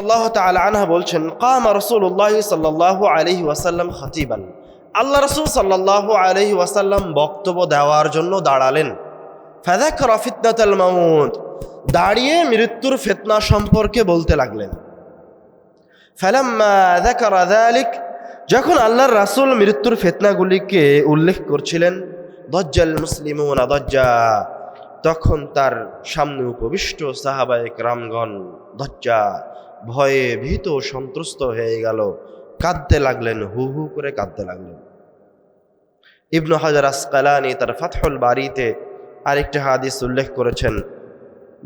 রাদিয়াল্লাহু তাআলা আনহা বলছেন, কামা রাসূলুল্লাহ সাল্লাল্লাহু আলাইহি ওয়াসাল্লাম খাতিবান, আল্লাহ রাসূল সাল্লাল্লাহু আলাইহি ওয়াসাল্লাম বক্তব্য দেওয়ার জন্য দাঁড়ালেন। ফাযাকারা ফিতনাতাল মাউত, দাঁড়িয়ে মৃত্যুর ফিতনা সম্পর্কে বলতে লাগলেন। ফালাম্মা যাকারা যালিক, যখন আল্লাহর রাসূল মৃত্যুর ফিতনাগুলিকে উল্লেখ করছিলেন, দাজ্জাল মুসলিমুনা দাজ্জা, তখন তার সামনে উপবিষ্ট সাহাবায়ে কেরামগণ দাজ্জা, ভয়ে ভীত সন্ত্রস্ত হয়ে গেল, কাঁদতে লাগলেন, হু হু করে কাঁদতে লাগলেন। ইবনু হাজার আসকালানি তার ফাতহুল বারীতে আরেকটি হাদিস উল্লেখ করেছেন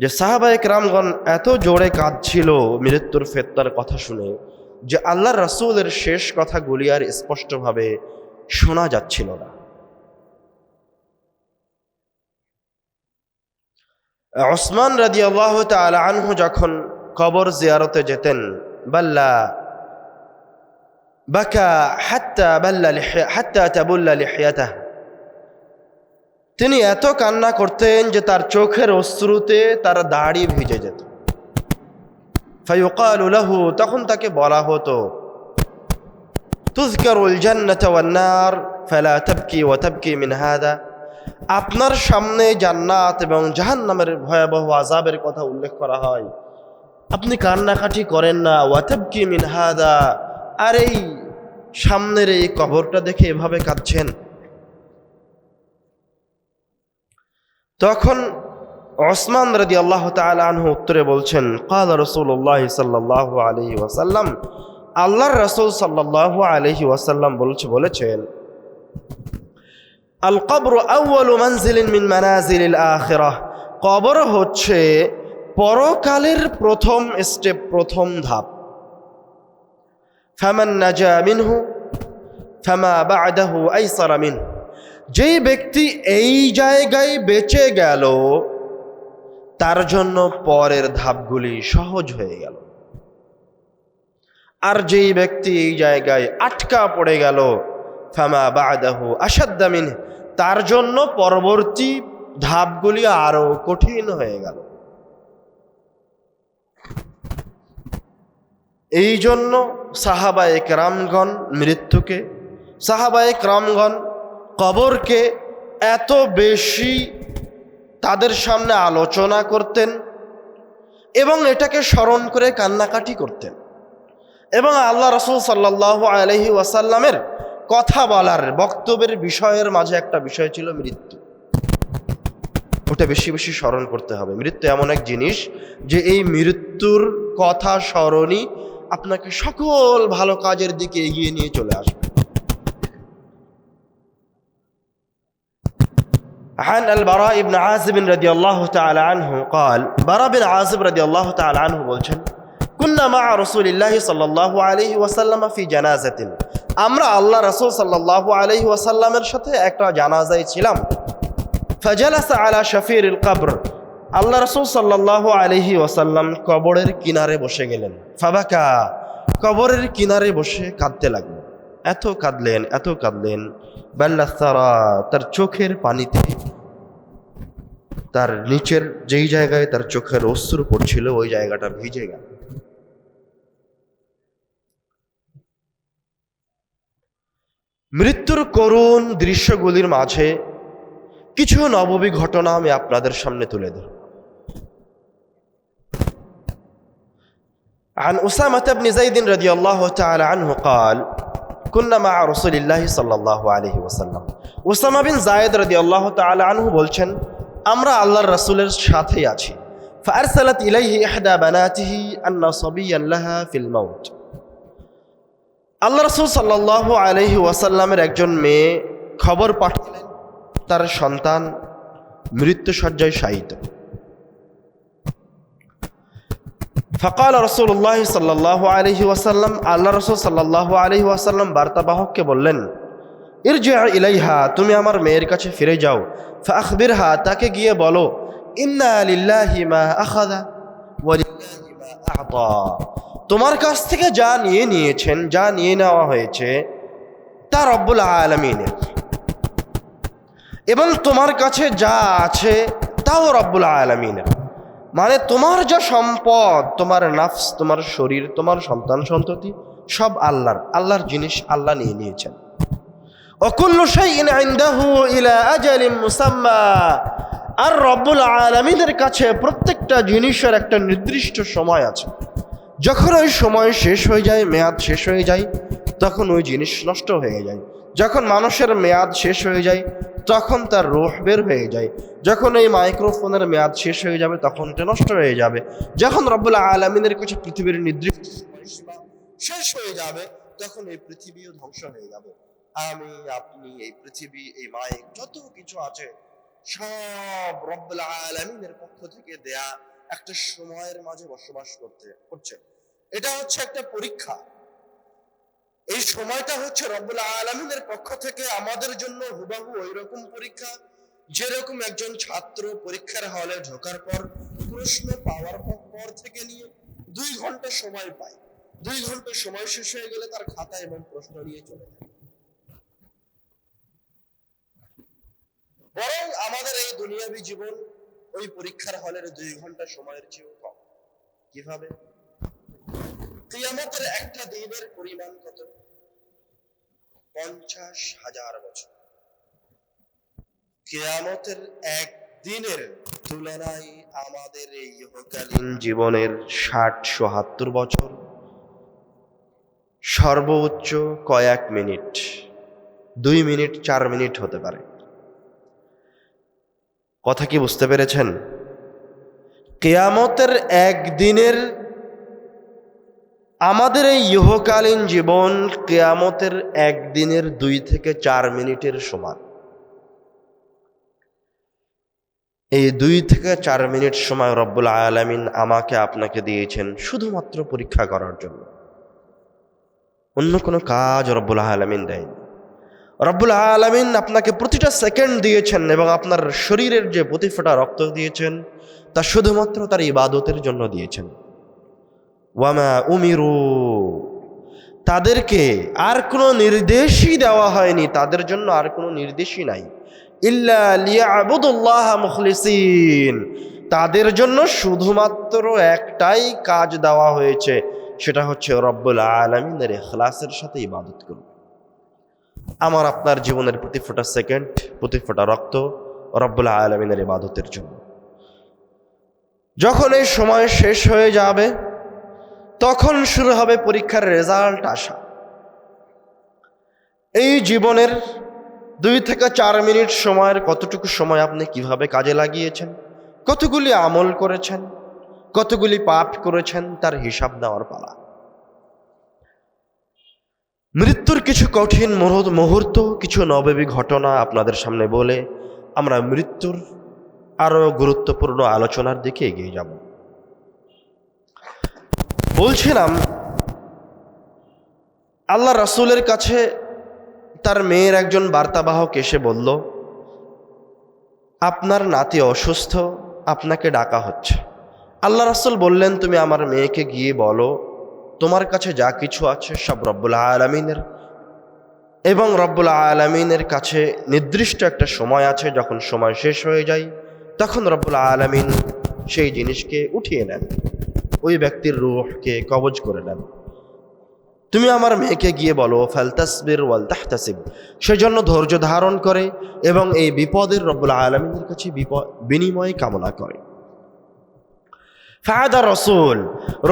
যে সাহাবায়ে কেরামগণ এত জোরে কাঁদছিল মৃত্যুর ফিতনার কথা শুনে যে আল্লাহর রাসূলের শেষ কথাগুলি আর স্পষ্টভাবে শোনা যাচ্ছিল না। উসমান রাদিয়াল্লাহু তাআলা আনহু যখন কবর জিয়ারতে যেতেন, বাকা হাত্তা তাবুল্লা লিহিয়াতাহ, তিনি এত কান্না করতেন যে তার চোখের অশ্রুতে তার দাড়ি ভিজে যেত। ফায়ুকালু লাহু, তখন তাকে বলা হতো, তুযকারুল জান্নাতু ওয়ান নার ফালা তাবকি ওয়া তাবকি মিন হাদা, আপনার সামনে জান্নাত এবং জাহান্নামের ভয়াবহ আযাবের কথা উল্লেখ করা হয়, আপনি কান্নাকাটি করেন না, ওয়া তাবকি মিন হাদা, আর এই সামনের এই কবরটা দেখে এভাবে কাঁদছেন। তখন উসমান রাদিয়াল্লাহু তাআলা আনহু উত্তরে বলছেন, ক্বালা রাসূলুল্লাহ সাল্লাল্লাহু আলাইহি ওয়াসাল্লাম, আল্লাহর রাসূল সাল্লাল্লাহু আলাইহি ওয়াসাল্লাম বলেছেন, আল কবরু আউয়ালু মানজিলিন মিন মানাজিলিল আখিরাহ, কবর হচ্ছে পরকালের প্রথম স্টেপ, প্রথম ধাপ। ফামান নাজা মিনহু ফামা বা'দাহু আইসারা মিনহু, যেই ব্যক্তি এই জায়গায় বেঁচে গেল তার জন্য পরের ধাপগুলি সহজ হয়ে গেল, আর যেই ব্যক্তি এই জায়গায় আটকা পড়ে গেল, ফামা বা'দাহু আশাদ্দা মিনহু, তার জন্য পরবর্তী ধাপগুলি আরো কঠিন হয়ে গেল। এই জন্য সাহাবায়ে কেরামগণ মৃত্যুকে, সাহাবায়ে কেরামগণ কবরকে এত বেশি তাদের সামনে আলোচনা করতেন এবং এটাকে স্মরণ করে কান্নাকাটি করতেন। এবং আল্লাহ রাসূল সাল্লাল্লাহু আলাইহি ওয়াসাল্লামের কথা বলার বক্তব্যের বিষয়ের মাঝে একটা বিষয় ছিল মৃত্যু। ওটা বেশি বেশি স্মরণ করতে হবে। মৃত্যু এমন এক জিনিস যে এই মৃত্যুর কথা স্মরণই আপনাকে সকল ভালো কাজের দিকে এগিয়ে নিয়ে চলে আসবে। عن البراء بن عازب رضي الله تعالى عنه قال, براء بن عازب رضي الله تعالى عنه বলছেন, كنا مع رسول الله صلى الله عليه وسلم في جنازة, আমরা আল্লাহ রাসূল সাল্লাল্লাহু আলাইহি ওয়াসাল্লামের সাথে একটা জানাজায় ছিলাম। فجلس على شفير القبر, আল্লাহ রাসূল সাল্লাল্লাহু আলাইহি ওয়াসাল্লাম কবরের কিনারে বসে গেলেন। ফাবাকা, কবরের কিনারে বসে কাঁদতে লাগলেন, এত কাঁদলেন, বাল্লাসারা, তার চোখের পানিতে তার নিচের যেই জায়গায় তার চোখের অশ্রু পড়ছিল ওই জায়গাটা ভিজে গেল। মৃত্যুর করুণ দৃশ্যগুলির মাঝে কিছু নববী ঘটনা আমি আপনাদের সামনে তুলে ধরব। عن أسامة بن زيد رضي الله تعالى عنه قال, كنا مع رسول الله صلى الله عليه وسلم, উসামা বিন যায়েদ রাদিয়াল্লাহু তাআলা আনহু বলছেন, আমরা আল্লাহর রাসূলের সাথে আছি। فأرسلت إليه إحدى بناته أن صبيا لها في الموت, আল্লাহ রাসূল সাল্লাল্লাহু আলাইহি ওয়াসাল্লামের একজন মেয়ে খবর পাঠালেন তার সন্তান মৃত্যুশয্যায় শায়িত। فقال رسول الله صلى الله عليه وسلم, আল্লাহ রাসূল সাল্লাল্লাহু আলাইহি ওয়াসাল্লাম বার্তাবাহককে বললেন, ইরজি' ইলাইহা, তুমি আমার মেয়ের কাছে ফিরে যাও। ফাআখবিরহা, তাকে গিয়ে বলো, ইন্না লিল্লাহি মা আখাযা ওয়া লিল্লাহি মা আ'তা, তোমার কাছ থেকে যা নিয়েছেন, যা নিয়ে নেওয়া হয়েছে তা রব্বুল আলামিনের, এবং তোমার কাছে যা আছে তাও রব্বুল আলামিনের। মানে তোমার যা সম্পদ, তোমার নাফস, তোমার শরীর, তোমার সন্তান সন্ততি সব আল্লাহর জিনিস আল্লাহ নিয়ে নিয়েছেন। ওয়াকুল্লু শাইইন ইনদাহু ইলা আজালিন মুসাম্মা, আর রব্বুল আলামিনের কাছে প্রত্যেকটা জিনিসের একটা নির্দিষ্ট সময় আছে। যখন ওই সময় শেষ হয়ে যায়, মেয়াদ শেষ হয়ে যায়, তখন ওই জিনিস নষ্ট হয়ে যায়। যখন মানুষের মেয়াদ শেষ হয়ে যায় তখন তার রূহ বের হয়ে যায়। যখন এই মাইক্রোফোনের মেয়াদ শেষ হয়ে যাবে তখন এটা নষ্ট হয়ে যাবে। যখন রব্বুল আলামিনের কাছে পৃথিবীর নির্দিষ্ট সময়সীমা শেষ হয়ে যাবে তখন এই পৃথিবীও ধ্বংস হয়ে যাবে। আমি, আপনি, এই পৃথিবী, এই মাইক, যত কিছু আছে সব রব্বুল আলামিনের পক্ষ থেকে দেয়া একটা সময়ের মাঝে বসবাস করছে। এটা হচ্ছে একটা পরীক্ষা। এই সময়টা হচ্ছে রব্বুল আলামিনের পক্ষ থেকে আমাদের জন্য হুবহু ওইরকম পরীক্ষা যেরকম একজন ছাত্র পরীক্ষার হলে ঢোকার পর প্রশ্ন পাওয়ার পর থেকে নিয়ে 2 ঘন্টা সময় পায়। 2 ঘন্টা সময় শেষ হয়ে গেলে তার খাতা এবং প্রশ্ন নিয়ে চলে যায়। বরং আমাদের এই দুনিয়াবী জীবন ওই পরীক্ষার হলের 2 ঘন্টা সময়ের চেয়েও কম। কিভাবে? কিয়ামতের একটা দিনের পরিমাণ কত? 50,000 বছর। কিয়ামতের এক দিনের তুলনায় আমাদের এই ইহকালীন জীবনের 60-70 বছর সর্বোচ্চ কয়েক মিনিট, 2 মিনিট 4 মিনিট হতে পারে। কথা কি বুঝতে পেরেছেন? কিয়ামতের একদিনের আমাদের এই ইহকালীন জীবন কিয়ামতের একদিনের 2 থেকে 4 মিনিটের সমান। এই 2 থেকে 4 মিনিট সময় রব্বুল আলামিন আমাকে আপনাকে দিয়েছেন শুধুমাত্র পরীক্ষা করার জন্য। অন্য কোনো কাজ রব্বুল আলামিন দেয়নি। রব্বুল আলামিন আপনাকে প্রতিটা সেকেন্ড দিয়েছেন এবং আপনার শরীরের যে প্রতি ফোঁটা রক্ত দিয়েছেন তা শুধুমাত্র তার ইবাদতের জন্য দিয়েছেন। ওয়ামা উমিরু, তাদেরকে আর কোনো নির্দেশই দেওয়া হয়নি, তাদের জন্য আর কোনো নির্দেশই নাই। ইল্লা লিয়াবুদুল্লাহ মুখলিসিন, তাদের জন্য শুধুমাত্র একটাই কাজ দেওয়া হয়েছে, সেটা হচ্ছে রব্বুল আলামিনের ইখলাসের সাথে ইবাদত করবে। আমার আপনার জীবনের প্রতি ফোঁটা সেকেন্ড, প্রতি ফোঁটা রক্ত রব্বুল আলামিনের ইবাদতের জন্য। যখন এই সময় শেষ হয়ে যাবে তখন শুরু হবে পরীক্ষার রেজাল্ট আসা। এই জীবনের 2 থেকে 4 মিনিট সময়ের কতটুকু সময় আপনি কিভাবে কাজে লাগিয়েছেন, কতগুলি আমল করেছেন, কতগুলি পাপ করেছেন, তার হিসাব নেওয়ার পালা। মৃত্যুর কিছু কঠিন মুহূর্ত, কিছু নববী ঘটনা আপনাদের সামনে বলে আমরা মৃত্যুর আরো গুরুত্বপূর্ণ আলোচনার দিকে এগিয়ে যাব। বলছিলাম আল্লাহ রাসূলের কাছে তার মেয়ের একজন বার্তাবাহক এসে বলল, আপনার নাতি অসুস্থ, আপনাকে ডাকা হচ্ছে। আল্লাহ রাসূল বললেন, তুমি আমার মেয়েকে গিয়ে বলো তোমার কাছে যা কিছু আছে সব রব্বুল আলামিনের, এবং রব্বুল আলামিনের কাছে নির্দিষ্ট একটা সময় আছে, যখন সময় শেষ হয়ে যায় তখন রব্বুল আলামিন সেই জিনিসকে উঠিয়ে নেন, ওই ব্যক্তির রূহকে কবজ করে নেন। তুমি আমার মেয়েকে গিয়ে বলো ফালতাসবির ওয়াল তাহতাসিব, সেজন্য ধৈর্য ধারণ করে এবং এই বিপদের রব্বুল আলামিনের কাছে বিনিময় কামনা করে। ফাদা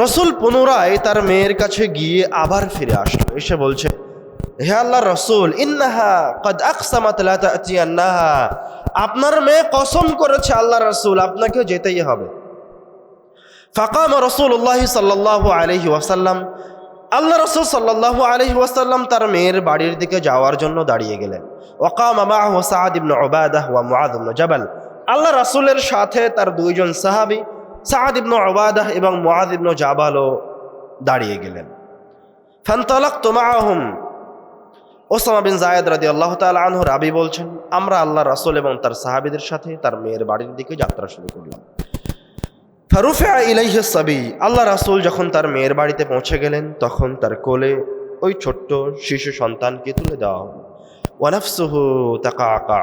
রসুল পুনরায় তার মেয়ের কাছে গিয়ে আবার ফিরে আসলো, এসে বলছে, হে আল্লাহর রাসূল, ইন্নাহা ক্বাদ আকসামাত লা তা'তিয়ান্নাহা, আপনার মেয়ে কসম করেছে আল্লাহর রাসূল আপনাকে যেতেই হবে। ফাকামা রাসূলুল্লাহ সাল্লাল্লাহু আলাইহি ওয়াসাল্লাম, আল্লাহ রাসূল সাল্লাল্লাহু আলাইহি ওয়াসাল্লাম তার মেয়ের বাড়ির দিকে যাওয়ার জন্য দাঁড়িয়ে গেলেন। ওয়াকামা মাআহু সা'দ ইবনে উবাদাহ ওয়া মুআয ইবনে জাবাল, আল্লাহ রাসূলের সাথে তার 2 জন সাহাবী সা'দ ইবনে উবাদাহ এবং মুআয ইবনে জাবালও দাঁড়িয়ে গেলেন। ফান্তালাকতু মাআহুম, ওসামা বিন যায়েদ রাদিয়াল্লাহু তাআলা আনহু রাবি বলছেন, আমরা আল্লাহ রাসূল এবং তার সাহাবীদের সাথে তার মেয়ের বাড়ির দিকে যাত্রা শুরু করলাম। ফারুফিআ ইলাইহি সাবী, আল্লাহ রাসূল যখন তার মেয়ের বাড়িতে পৌঁছে গেলেন তখন তার কোলে ওই ছোট্ট শিশু সন্তানকে তুলে দেওয়া হলো। ওয়া নাফসুহু তাকাআকা,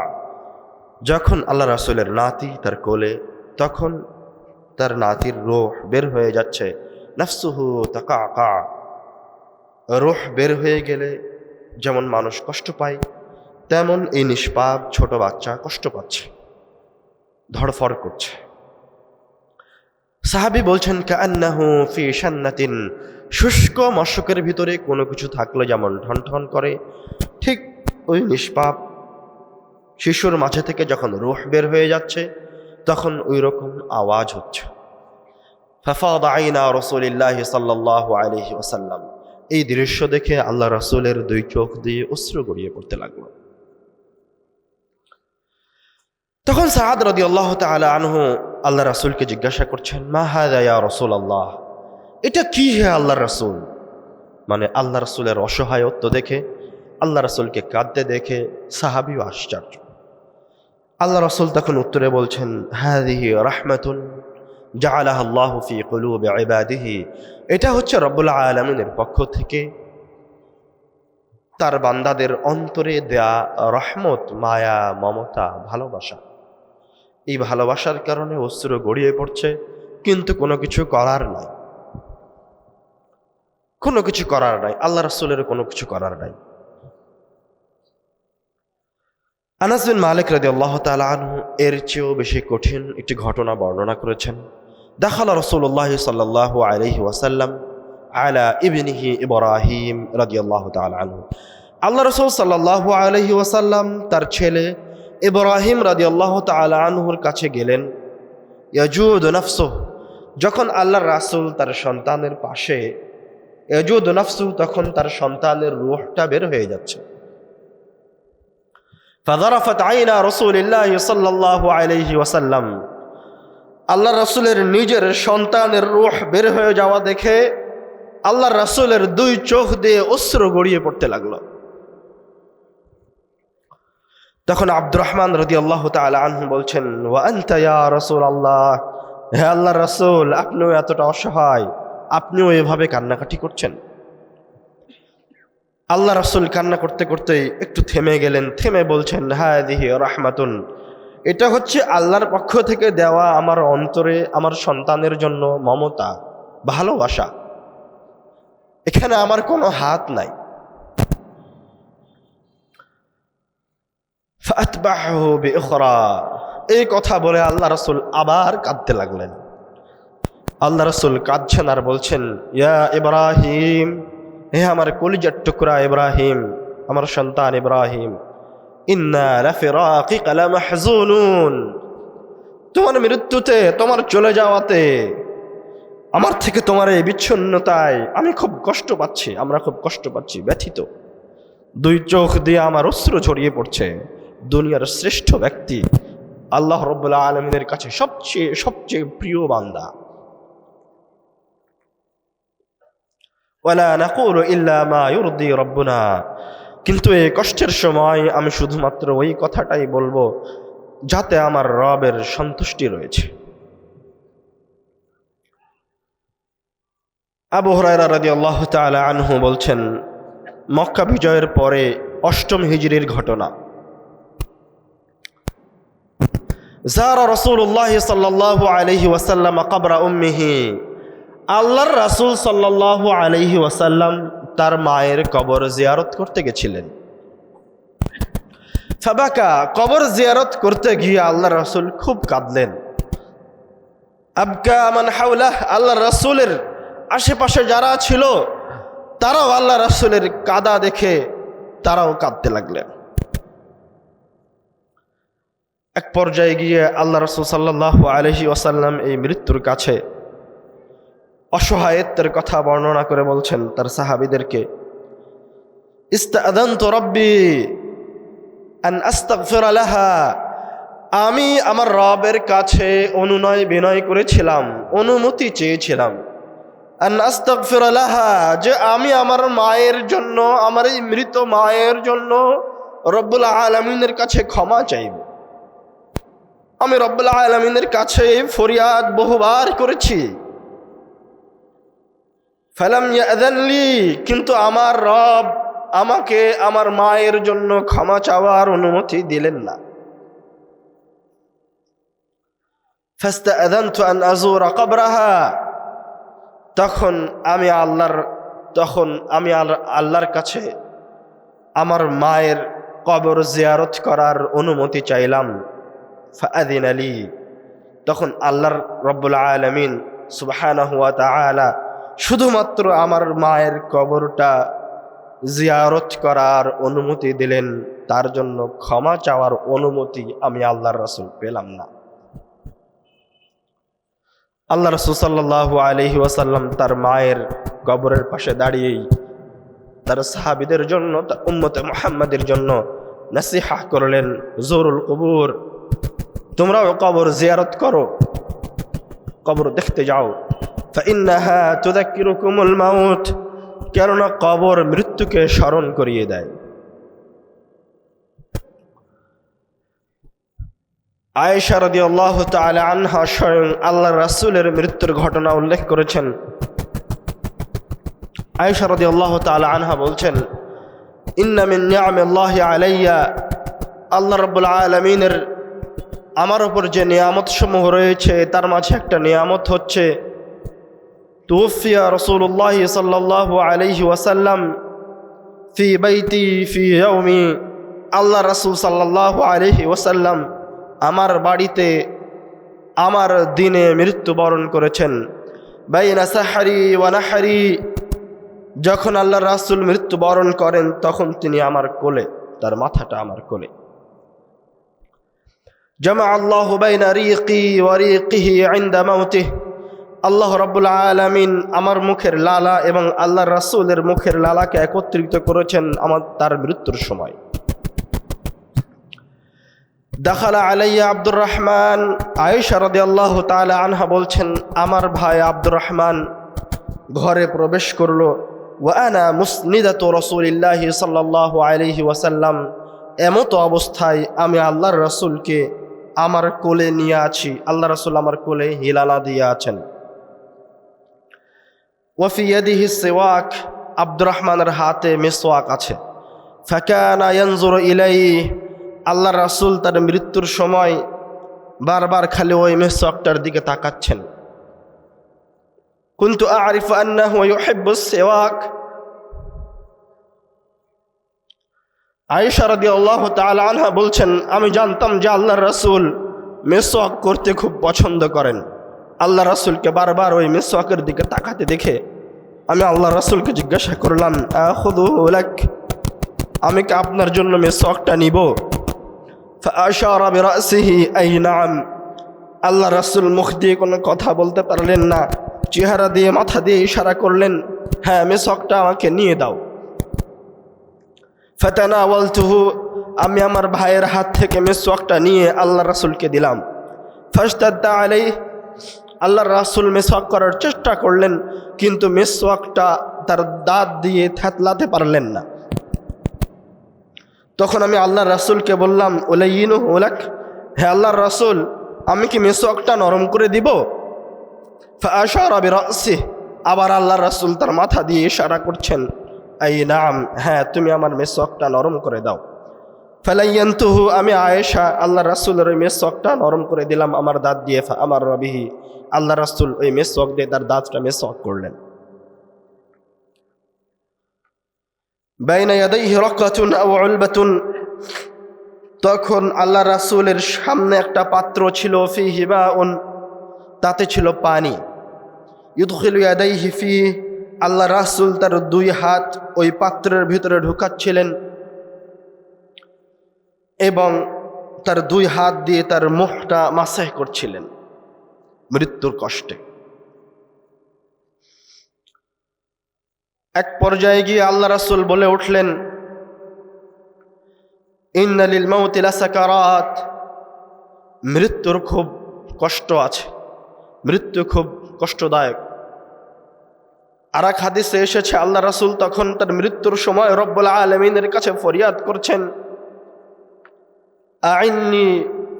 যখন আল্লাহ রাসূলের নাতি তার কোলে, তখন তার নাতির রূহ বের হয়ে যাচ্ছে। নাফসুহু তাকাকা, রূহ বের হয়ে গেলে যেমন মানুষ কষ্ট পায়, তেমন এই নিষ্পাপ ছোট বাচ্চা কষ্ট পাচ্ছে, ধড়ফড় করছে। সাহাবী বলছেন, কাআন্নাহু ফি শান্নাতিন, শুষ্ক মশকের ভিতরে কোনো কিছু থাকলে যেমন ঠন ঠন করে, ঠিক ওই নিষ্পাপ শিশুর মাঝে থেকে যখন রূহ বের হয়ে যাচ্ছে তখন ওই রকম আওয়াজ হচ্ছে। ফাফাদা আইনা রাসূলিল্লাহি সাল্লাল্লাহু আলাইহি ওয়াসাল্লাম, এই দৃশ্য দেখে আল্লাহ রাসূলের দুই চোখ দিয়ে অশ্রু গড়িয়ে পড়তে লাগলো। তখন সাআদ রাদিয়াল্লাহু তাআলা আনহু আল্লাহ রাসূলকে জিজ্ঞাসা করছেন, মা হাযা ইয়া রাসূলুল্লাহ, এটা কি হে আল্লাহ রাসূল? মানে আল্লাহ রাসূলের অসহায়ত্ব দেখে, আল্লাহ রাসূলকে কাঁদতে দেখে সাহাবীও আশ্চর্য। আল্লাহ রাসূল তখন উত্তরে বলছেন, হাযিহি রাহমাতুন জাআলাহা আল্লাহু ফি কুলুবি ইবাদিহি, এটা হচ্ছে রব্বুল আলামিনের পক্ষ থেকে তার বান্দাদের অন্তরে দেয়া রহমত, মায়া, মমতা, ভালোবাসা। এই ভালোবাসার কারণে অশ্রু গড়িয়ে পড়ছে, কিন্তু কোনো কিছু করার নাই, কোনো কিছু করার নাই, আল্লাহ রাসূলের কোনো কিছু করার নাই। আনাস বিন মালিক রাদিয়াল্লাহু তাআলা আনহু এর চেয়েও বেশি কঠিন একটি ঘটনা বর্ণনা করেছেন। দাখালা রাসূলুল্লাহ সাল্লাল্লাহু আলাইহি ওয়াসাল্লাম আলা ইবনিহি ইব্রাহিম রাদিয়াল্লাহু তাআলা আনহু, আল্লাহ রাসূল সাল্লাল্লাহু আলাইহি ওয়াসাল্লাম তার ছেলে ইব্রাহিম রাদিয়াল্লাহু তাআলা আনহুর কাছে গেলেন। ইয়াজুদু নাফসুহু, যখন আল্লাহর রাসূল তার সন্তানের পাশে, ইয়াজুদু নাফসুহু, তখন তার সন্তানের রূহটা বের হয়ে যাচ্ছে। ফাযারাফাত আইনা রাসূলিল্লাহি সাল্লাল্লাহু আলাইহি ওয়াসাল্লাম, আল্লাহর রাসূলের নিজের সন্তানের রূহ বের হয়ে যাওয়া দেখে আল্লাহর রাসূলের দুই চোখ দিয়ে অশ্রু গড়িয়ে পড়তে লাগলো। তখন আব্দুর রহমান রাদিয়াল্লাহু তাআলা আনহু বলছেন, ওয়া আনতা ইয়া রাসূলুল্লাহ, হে আল্লাহর রাসূল, আপনিও এতটা অসহায়, আপনিও এভাবে কান্নাকাটি করছেন? আল্লাহ রাসূল কান্না করতে করতে একটু থেমে গেলেন, থেমে বলছেন, হাযিহি রাহমাতুন, এটা হচ্ছে আল্লাহর পক্ষ থেকে দেওয়া আমার অন্তরে আমার সন্তানের জন্য মমতা, ভালোবাসা, এখানে আমার কোনো হাত নাই। ফাতবাহু বিউখরা, এই কথা বলে আল্লাহ রাসূল আবার কাঁদতে লাগলেন। আল্লাহ রাসূল কাঁদছেন আর বলছেন, ইয়া ইব্রাহিম, হে আমার কলিজার টুকরা ইব্রাহিম, আমার সন্তান ইব্রাহিম, ইন্না লাফিরাকিকা লামাহজুনুন, তোমার মৃত্যুতে, তোমার চলে যাওয়াতে, আমার থেকে তোমার এই বিচ্ছিন্নতায় আমি খুব কষ্ট পাচ্ছি, আমরা খুব কষ্ট পাচ্ছি, ব্যথিত। দুই চোখ দিয়ে আমার অশ্রু ছড়িয়ে পড়ছে। দুনিয়ার শ্রেষ্ঠ ব্যক্তি আল্লাহ রাব্বুল আলামিনের কাছে সবচেয়ে সবচেয়ে প্রিয় বান্দা। ওয়ালা নাকুলু ইল্লা মা ইউরদি রাব্বুনা, কিন্তু এই কষ্টের সময় আমি শুধুমাত্র ওই কথাটাই বলবো যাতে আমার রবের সন্তুষ্টি রয়েছে। আবু হুরায়রা রাদিয়াল্লাহু তাআলা আনহু বলছেন, মক্কা বিজয়ের পরে ৮ম হিজরির ঘটনা। যারা রাসূলুল্লাহ সাল্লাল্লাহু আলাইহি ওয়াসাল্লাম কবর উম্মিহি, আল্লাহর রাসূল সাল্লাল্লাহু আলাইহি ওয়াসাল্লাম তার মায়ের কবর জিয়ারত করতে গেছিলেন। ফাবাকা, কবর জিয়ারত করতে গিয়ে আল্লাহর রাসূল খুব কাঁদলেন। আবকা মান হাওলাহ, আল্লাহর রাসূলের আশেপাশে যারা ছিল তারাও আল্লাহ রাসূলের কাঁদা দেখে তারাও কাঁদতে লাগলেন। এক পর্যায়ে গিয়ে আল্লাহ রাসূল সাল্লাল্লাহু আলাইহি ওয়াসাল্লাম এই মৃত্যুর কাছে অসহায়ত্বের কথা বর্ণনা করে বলছেন তার সাহাবীদেরকে, ইস্তাআযানতু রাব্বি আন আস্তাগফিরা লাহা, আমি আমার রবের কাছে অনুনয় বিনয় করেছিলাম, অনুমতি চেয়েছিলাম, আন আস্তাগফিরা লাহা, যে আমি আমার মায়ের জন্য, আমার এই মৃত মায়ের জন্য রব্বুল আলামিনের কাছে ক্ষমা চাইব। আমি রব্বুল আলামিনের কাছে ফরিয়াদ বহুবার করেছি। ফালাম ইয়াযান লি, কিন্তু আমার রব আমাকে আমার মায়ের জন্য ক্ষমা চাওয়ার অনুমতি দিলেন না। ফাস্তাআযানতু আন আযুরা কবরাহা, তখন আমি আল্লাহর কাছে আমার মায়ের কবর জিয়ারত করার অনুমতি চাইলাম। ফাআযিনা লি, তখন আল্লাহর রব্বুল আলামিন সুবহানাহু ওয়া তাআলা শুধুমাত্র আমার মায়ের কবরটা জিয়ারত করার অনুমতি দিলেন, তার জন্য ক্ষমা চাওয়ার অনুমতি আমি আল্লাহর রাসূল পেলাম না। আল্লাহ রাসূল সাল্লাল্লাহু আলাইহি ওয়াসাল্লাম তার মায়ের কবরের পাশে দাঁড়িয়েই তার সাহাবীদের জন্য, তার উম্মতে মুহাম্মাদের জন্য নসিহা করলেন, জুরুল কুবুর, তোমরাও কবর জিয়ারত করো, কবর দেখতে যাও। ফাইন্নাহা তুযাক্কিরুকুমুল মাউত, কেননা কবর মৃত্যুকে স্মরণ করিয়ে দেয়। আয়েশা রাদিয়াল্লাহু তাআলা আনহা স্বয়ং আল্লাহর রাসূলের মৃত্যুর ঘটনা উল্লেখ করেছেন। আয়েশা রাদিয়াল্লাহু তাআলা আনহা বলছেন, ইন্না মিন নিআমিল্লাহি আলাইয়া, আল্লাহ রাব্বুল আলামিনের আমার উপর যে নিয়ামত সমূহ রয়েছে তার মাঝে একটা নিয়ামত হচ্ছে তুওফিয়া রাসূলুল্লাহ সাল্লাল্লাহু আলাইহি ওয়াসাল্লাম ফি বাইতি ফি ইয়াউমি, আল্লাহ রাসূল সাল্লাল্লাহু আলাইহি ওয়াসাল্লাম আমার বাড়িতে আমার দিনে মৃত্যুবরণ করেছেন। বাইনা সাহরি ওয়া নাহরি, যখন আল্লাহ রাসূল মৃত্যুবরণ করেন তখন তিনি আমার কোলে, তার মাথাটা আমার কোলে। জামা আল্লাহু বাইনা রিকি ওয়া রিকিহি ইনদা মাউতিহি, আল্লাহ রাব্বুল আলামিন আমার মুখের লালা এবং আল্লাহর রাসূলের মুখের লালাকে একত্রিত করেছেন তার মৃত্যুর সময়। দাখালা আলাইয়া আব্দুর রহমান, আয়েশা রাদিয়াল্লাহু তাআলা আনহা বলছেন, আমার ভাই আব্দুর রহমান ঘরে প্রবেশ করলো। ওয়া আনা মুসনিদাতু রাসূলিল্লাহি সাল্লাল্লাহু আলাইহি ওয়াসাল্লাম, এমতো অবস্থায় আমি আল্লাহর রাসূলকে আমার কোলে নিয়ে আছি, আল্লাহ রাসূল আমার কোলে হিলালা দিয়ে আছেন। ওয়া ফি ইয়াদিহি সিওয়াক, আব্দুর রহমানের হাতে মিসওয়াক আছে। ফাকানা ইয়ানজুরু ইলাইহি, আল্লাহ রাসূল তার মৃত্যুর সময় বারবার খালি ওই মিসওয়াকটার দিকে তাকাচ্ছেন। কুনতু আ'রিফু আন্নাহু ইউহিব্বু সিওয়াক, আয়েশা রাদিয়াল্লাহু তাআলা আনহা বলছেন, আমি জানতাম যে আল্লাহর রাসূল মিসওয়াক করতে খুব পছন্দ করেন। আল্লাহ রাসূলকে বারবার ওই মিসওয়াকের দিকে তাকাতে দেখে আমি আল্লাহ রাসূলকে জিজ্ঞাসা করলাম, আখুযুহু লাক, আমি কি আপনার জন্য মিসওয়াকটা নিব? ফাআশারা বিরাসিহি আই নাম, আল্লাহ রাসূল মুখ দিয়ে কোনো কথা বলতে পারলেন না, চেহারা দিয়ে মাথা দিয়ে ইশারা করলেন, হ্যাঁ মিসওয়াকটা আমাকে নিয়ে দাও। ফাতানাওয়ালতুহু, আমি আমার ভাইয়ের হাত থেকে মিসওয়াকটা নিয়ে আল্লাহ রাসূলকে দিলাম। ফাশতাদ্দা আলাইহি, আল্লাহ রাসূল মিসওয়াক করার চেষ্টা করলেন কিন্তু মিসওয়াকটা তার দাঁত দিয়ে থেতলাতে পারলেন না। তখন আমি আল্লাহ রাসূলকে বললাম, উলাইয়িনুহু লাক, হে আল্লাহর রাসূল আমি কি মিসওয়াকটা নরম করে দিব? ফাআশারা বিরাসিহি, আবার আল্লাহ রাসূল তার মাথা দিয়ে ইশারা করছেন, আই নাম, হ্যাঁ তুমি আমার মিসওয়াকটা নরম করে দাও। ফালাইয়ানতুহু, আমি আয়েশা আল্লাহ রাসূলের ওই মিসওয়াকটা নরম করে দিলাম আমার দাঁত দিয়ে। আমার রবিহি, আল্লাহ রাসূল ওই মিসওয়াক দিয়ে তার দাঁতটা মিসওয়াক করলেন। বাইনা ইয়াদাইহি রাকাতুন আও উলবাতুন, তখন আল্লাহ রাসূলের সামনে একটা পাত্র ছিল, ফিহি মাউন, তাতে ছিল পানি। ইউদখিলু ইয়াদাইহি ফিহি, আল্লাহ রাসূল তার দুই হাত ওই পাত্রের ভিতরে ঢুকাচ্ছিলেন এবং তার দুই হাত দিয়ে তার মুখটা মাসাহ করছিলেন মৃত্যুর কষ্টে। এক পর্যায়ে গিয়ে আল্লাহ রাসূল বলে উঠলেন, ইন্না লিল মাউতি লাসাকারাত, মৃত্যুর খুব কষ্ট আছে, মৃত্যু খুব কষ্টদায়ক। আর এক হাদিসে এসেছে আল্লাহ রাসূল তখন তার মৃত্যুর সময় রব্বুল আলামিনের কাছে ফরিয়াদ করছেন, আইন্নি